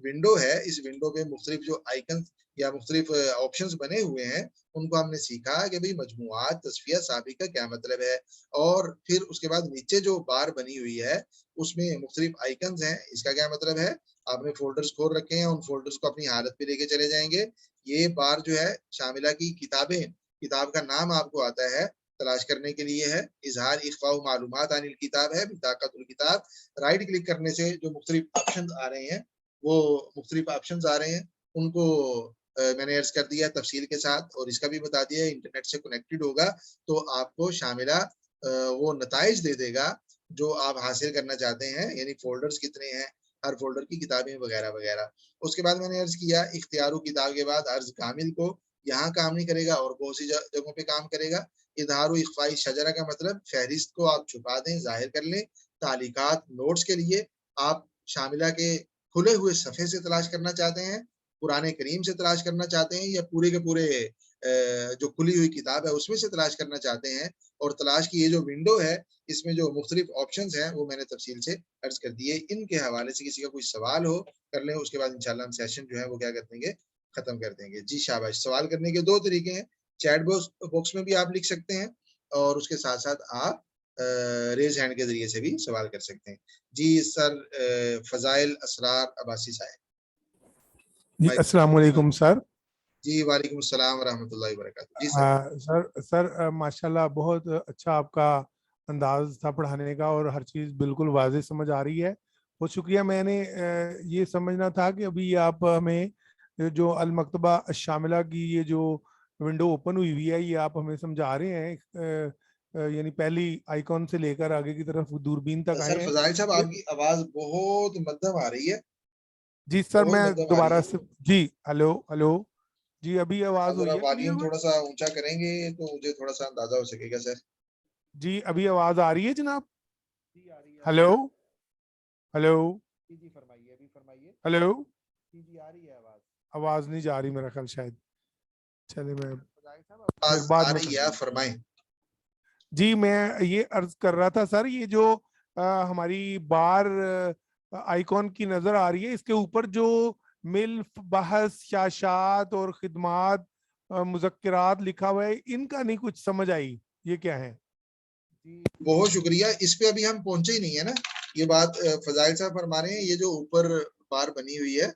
ونڈو ہے, اس ونڈو پہ مختلف جو آئیکن یا مختلف آپشنز بنے ہوئے ہیں, ان کو ہم نے سیکھا کہ بھئی مجموعات, تصفیہ, سابقہ کا کیا مطلب ہے, اور پھر اس کے بعد نیچے جو بار بنی ہوئی ہے اس میں مختلف آئیکنز ہیں, اس کا کیا مطلب ہے. آپ نے فولڈرز کھول رکھے ہیں, ان فولڈرز کو اپنی حالت پہ لے کے چلے جائیں گے. یہ بار جو ہے شاملہ کی کتابیں, کتاب کا نام آپ کو آتا ہے, تلاش کرنے کے لیے ہے. اظہار اخفاء معلومات عن الکتاب ہے بطاقت الکتاب. رائٹ کلک کرنے سے جو مختلف آپشنز آ رہے ہیں ان کو میں نے عرض کر دیا تفصیل کے ساتھ, اور اس کا بھی بتا دیا انٹرنیٹ سے کنیکٹڈ ہوگا تو آپ کو شاملہ وہ نتائج دے دے گا جو آپ حاصل کرنا چاہتے ہیں, یعنی فولڈرز کتنے ہیں, ہر فولڈر کی کتابیں وغیرہ وغیرہ. اس کے بعد میں نے عرض کیا اختیار کتاب کے بعد عرض کامل کو یہاں کام نہیں کرے گا اور بہت سی جگہوں پہ کام کرے گا. اظہار و اخفائی شجرہ کا مطلب فہرست کو آپ چھپا دیں, ظاہر کر لیں. تعلیقات نوٹس کے لیے آپ شاملہ کے کھلے ہوئے صفحے سے تلاش کرنا چاہتے ہیں, قرآن کریم سے تلاش کرنا چاہتے ہیں, یا پورے کے پورے جو کھلی ہوئی کتاب ہے اس میں سے تلاش کرنا چاہتے ہیں. اور تلاش کی یہ جو ونڈو ہے اس میں جو مختلف آپشنز ہیں وہ میں نے تفصیل سے عرض کر دیے. ان کے حوالے سے کسی کا کوئی سوال ہو کر لیں, اس کے بعد انشاءاللہ ہم سیشن جو ہے وہ کیا کر دیں گے, ختم کر دیں گے. جی شاباش. سوال کرنے کے 2 طریقے ہیں, چیٹ باکس میں بھی آپ لکھ سکتے ہیں اور اس کے ساتھ ساتھ آپ ریز ہینڈ کے ذریعے سے بھی سوال کر سکتے ہیں. جی سر فضائل اسرار عباسی صاحب. جی السلام علیکم سر. جی وعلیکم السلام ورحمۃ اللہ وبرکاتہ. جی سر. سر ماشاءاللہ بہت اچھا آپ کا انداز تھا پڑھانے کا, اور ہر چیز بالکل واضح سمجھ آ رہی ہے. بہت شکریہ. میں نے یہ سمجھنا تھا کہ ابھی آپ ہمیں جو المکتبہ الشاملہ کی یہ جو ونڈو اوپن ہوئی ہے یہ آپ ہمیں سمجھا رہے ہیں, یعنی پہلی آئیکن سے لے کر آگے کی طرف دوربین تک آئے سر ہیں. فضائل صاحب آپ کی آواز بہت مدھم آ رہی ہے. جی سر میں دوبارہ سے, جی ہلو جی ابھی آواز ہوئی ہے کلیئر؟ تھوڑا سا اونچا کریں گے تو مجھے تھوڑا سا اندازہ ہو سکے گا سر. جی ابھی آواز آ رہی ہے جناب؟ ہلو جی فرمائیے, ابھی فرمائیے. ہلو. جی آ رہی ہے آواز نہیں جا رہی میرا خیال, شاید. چلے میں آواز بعد آ میں رہی ہے, فرمائیں. جی میں یہ عرض کر رہا تھا سر, یہ جو ہماری بار آئیکن کی نظر آ رہی ہے اس کے اوپر جو ملف بحث شاشات اور خدمات مذکرات لکھا ہوا ہے, ان کا نہیں کچھ سمجھ آئی, یہ کیا ہے؟ بہت شکریہ. اس پہ ابھی ہم پہنچے ہی نہیں ہے نا. یہ بات فضائل صاحب فرما رہے ہیں, یہ جو اوپر بار بنی ہوئی ہے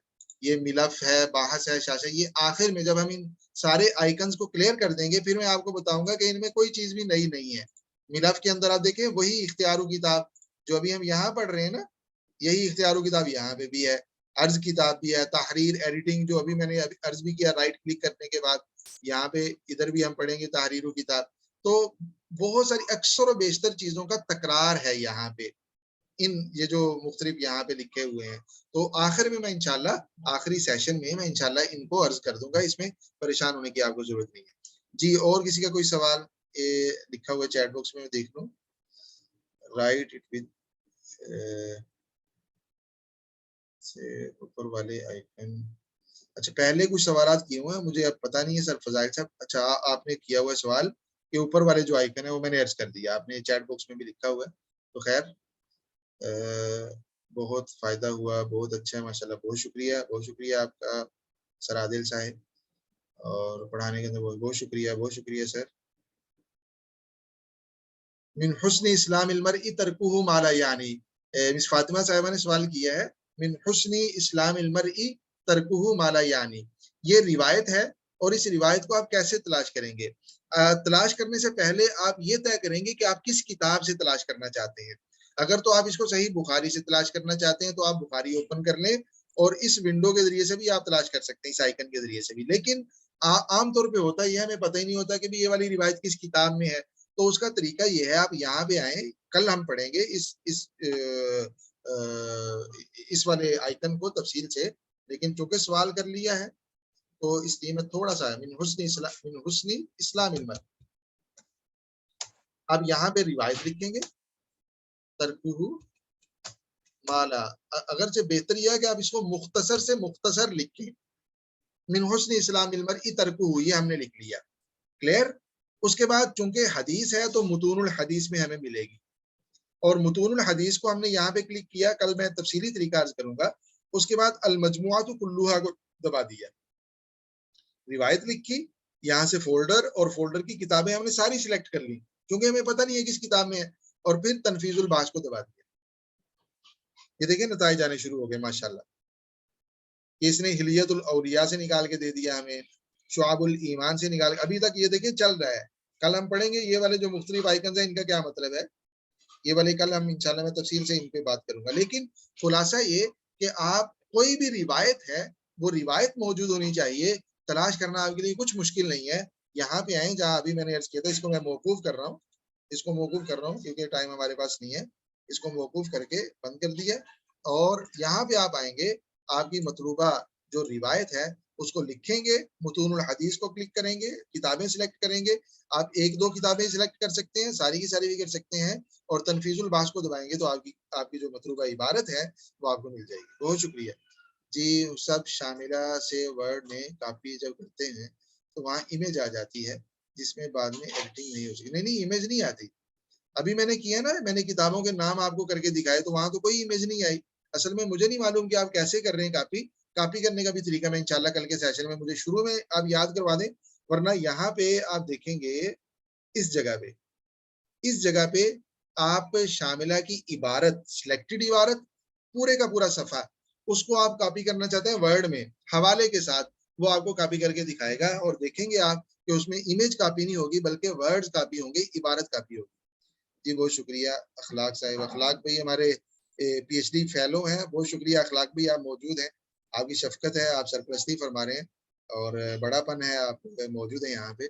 یہ ملف ہے, بحث ہے, شاشہ, یہ آخر میں جب ہم ان سارے آئیکنز کو کلیئر کر دیں گے پھر میں آپ کو بتاؤں گا کہ ان میں کوئی چیز بھی نئی نہیں ہے. ملف کے اندر آپ دیکھیں وہی اختیار کتاب جو ابھی ہم یہاں پڑھ رہے ہیں نا, یہی اختیار کتاب یہاں پہ بھی ہے. عرض کتاب بھی ہے, تحریر ایڈیٹنگ جو ابھی میں نے عرض بھی کیا رائٹ کلک کرنے کے بعد یہاں پہ ادھر بھی ہم پڑھیں گے تحریر کتاب. تو بہت ساری اکثر و بیشتر چیزوں کا تکرار ہے یہاں پہ, یہ جو مختلف یہاں پہ لکھے ہوئے ہیں. تو آخر میں انشاءاللہ آخری سیشن میں انشاءاللہ ان کو عرض کر دوں گا, اس میں پریشان ہونے کی آپ کو ضرورت نہیں ہے. جی اور کسی کا کوئی سوال لکھا ہوا چیٹ باکس میں دیکھ لوں. رائٹ اٹ ود اوپر والے آئیکن. اچھا پہلے کچھ سوالات کیے ہوئے ہیں, مجھے اب پتہ نہیں ہے سر فضائل صاحب. اچھا آپ نے کیا ہوا ہے سوال کہ اوپر والے جو آئیکن ہے وہ میں نے عرض کر دیا, آپ نے چیٹ باکس میں بھی لکھا ہوا ہے. تو خیر بہت فائدہ ہوا, بہت اچھا ہے ماشاءاللہ. بہت شکریہ آپ کا سر عادل صاحب, اور پڑھانے کے اندر بہت شکریہ سر. من حسن اسلام المرء ترکہ ما لا یعنی, مس فاطمہ صاحبہ نے سوال کیا ہے من حسن اسلام المرء ترکہ ما لا یعنی. یہ روایت ہے اور اس روایت کو آپ کیسے تلاش کریں گے؟ تلاش کرنے سے پہلے آپ یہ طے کریں گے کہ آپ کس کتاب سے تلاش کرنا چاہتے ہیں. اگر تو آپ اس کو صحیح بخاری سے تلاش کرنا چاہتے ہیں تو آپ بخاری اوپن کر لیں, اور اس ونڈو کے ذریعے سے بھی آپ تلاش کر سکتے ہیں, اس آئیکن کے ذریعے سے بھی. لیکن عام طور پہ ہوتا یہ ہمیں پتہ ہی نہیں ہوتا کہ بھی یہ والی روایت کس کتاب میں ہے. تو اس کا طریقہ یہ ہے, آپ یہاں پہ آئیں, کل ہم پڑھیں گے اس والے آئیکن کو تفصیل سے, لیکن چونکہ سوال کر لیا ہے تو اس لیے میں تھوڑا سا من حسن اسلام المرء, اب یہاں پہ روایت لکھیں گے ترکہ مالا. اگرچہ بہتر یہ ہے کہ آپ اس کو مختصر سے مختصر لکھیں, من حسن اسلام المرء ترکہ, یہ ہم نے لکھ لیا. کلیئر. اس کے بعد چونکہ حدیث ہے تو متون الحدیث میں ہمیں ملے گی, اور متون الحدیث کو ہم نے یہاں پہ کلک کیا, کل میں تفصیلی طریقہ عرض کروں گا. اس کے بعد المجموعات کلھا کو دبا دیا, روایت لکھی, یہاں سے فولڈر اور فولڈر کی کتابیں ہم نے ساری سلیکٹ کر لی کیونکہ ہمیں پتہ نہیں ہے کس کتاب میں ہے, اور پھر تنفیذ الباس کو دبا دیا. یہ دیکھیں نتائج آنے شروع ہو گئے ماشاءاللہ. اس نے حلیت الاولیاء سے نکال کے دے دیا ہمیں, شعب الایمان سے نکال, ابھی تک یہ دیکھیں چل رہا ہے. کل ہم پڑھیں گے یہ والے جو مختلف آئیکنز ہیں ان کا کیا مطلب ہے، یہ والے کل ہم انشاءاللہ میں تفصیل سے ان پہ بات کروں گا. لیکن خلاصہ یہ کہ آپ کوئی بھی روایت ہے وہ روایت موجود ہونی چاہیے، تلاش کرنا آپ کے لیے کچھ مشکل نہیں ہے. یہاں پہ آئیں جہاں ابھی میں نے عرض کیا تھا، اس کو میں موقوف کر رہا ہوں، اس کو موقوف کر رہا ہوں کیونکہ ٹائم ہمارے پاس نہیں ہے. اس کو موقوف کر کے بند کر دیا، اور یہاں پہ آپ آئیں گے، آپ کی مطلوبہ جو روایت ہے اس کو لکھیں گے، متون الحدیث کو کلک کریں گے، کتابیں سلیکٹ کریں گے. آپ ایک دو کتابیں سلیکٹ کر سکتے ہیں، ساری کی ساری بھی کر سکتے ہیں، اور تنفیذ الباس کو دبائیں گے تو آپ کی جو مطلوبہ عبارت ہے وہ آپ کو مل جائے گی. بہت شکریہ جی. سب شاملہ سے ورڈ میں کاپی جب کرتے ہیں تو وہاں امیج آ جاتی ہے جس میں بعد میں ایڈیٹنگ نہیں ہو سکتی. نہیں امیج نہیں آتی. ابھی میں نے کیا نا، میں نے کتابوں کے نام آپ کو کر کے دکھائے تو وہاں تو کوئی امیج نہیں آئی. اصل میں مجھے نہیں معلوم کہ آپ کیسے کر رہے ہیں کاپی کرنے کا بھی طریقہ میں انشاءاللہ کل کے سیشن میں مجھے شروع میں آپ یاد کروا دیں. ورنہ یہاں پہ آپ دیکھیں گے اس جگہ پہ آپ شاملہ کی عبارت، سلیکٹڈ عبارت، پورے کا پورا صفحہ، اس کو آپ کاپی کرنا چاہتے ہیں ورڈ میں حوالے کے ساتھ، وہ آپ کو کاپی کر کے دکھائے گا، اور دیکھیں گے آپ کہ اس میں امیج کاپی نہیں ہوگی بلکہ ورڈز کاپی ہوں گے، عبارت کاپی ہوگی. جی بہت شکریہ اخلاق صاحب. اخلاق بھائی ہمارے پی ایچ ڈی فیلو ہیں، بہت شکریہ اخلاق بھائی، آپ موجود ہیں، آپ کی شفقت ہے، آپ سرپرستی فرما رہے ہیں اور بڑا پن ہے، آپ موجود ہیں یہاں پہ،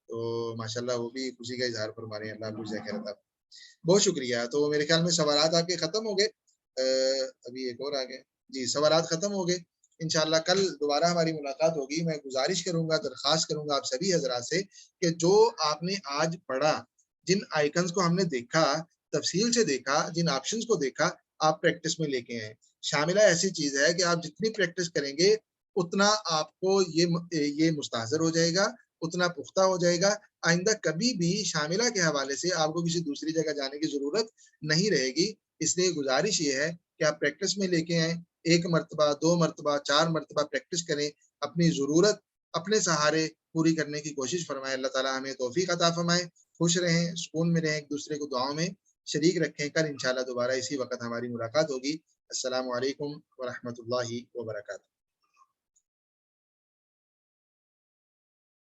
تو ماشاءاللہ وہ بھی خوشی کا اظہار فرما رہے ہیں. اللہ آپ کو جزائے خیر عطا. بہت شکریہ. تو میرے خیال میں سوالات آپ کے ختم ہو گئے. ابھی ایک اور آ گئے جی. سوالات ختم ہو گئے. انشاءاللہ کل دوبارہ ہماری ملاقات ہوگی. میں گزارش کروں گا، درخواست کروں گا آپ سبھی حضرات سے کہ جو آپ نے آج پڑھا، جن آئیکنز کو ہم نے دیکھا، تفصیل سے دیکھا، جن آپشنز کو دیکھا، آپ پریکٹس میں لے کے آئیں. شاملہ ایسی چیز ہے کہ آپ جتنی پریکٹس کریں گے اتنا آپ کو یہ مستحضر ہو جائے گا، اتنا پختہ ہو جائے گا. آئندہ کبھی بھی شاملہ کے حوالے سے آپ کو کسی دوسری جگہ جانے کی ضرورت نہیں رہے گی. اس لیے گزارش یہ ہے کہ آپ پریکٹس میں لے کے آئیں. ایک مرتبہ، 2 مرتبہ، 4 مرتبہ پریکٹس کریں، اپنی ضرورت اپنے سہارے پوری کرنے کی کوشش فرمائیں. اللہ تعالیٰ ہمیں توفیق عطا فرمائے. خوش رہیں، سکون میں رہیں، ایک دوسرے کو دعاؤں میں شریک رکھیں. کل انشاءاللہ دوبارہ اسی وقت ہماری ملاقات ہوگی. السلام علیکم ورحمۃ اللہ وبرکاتہ.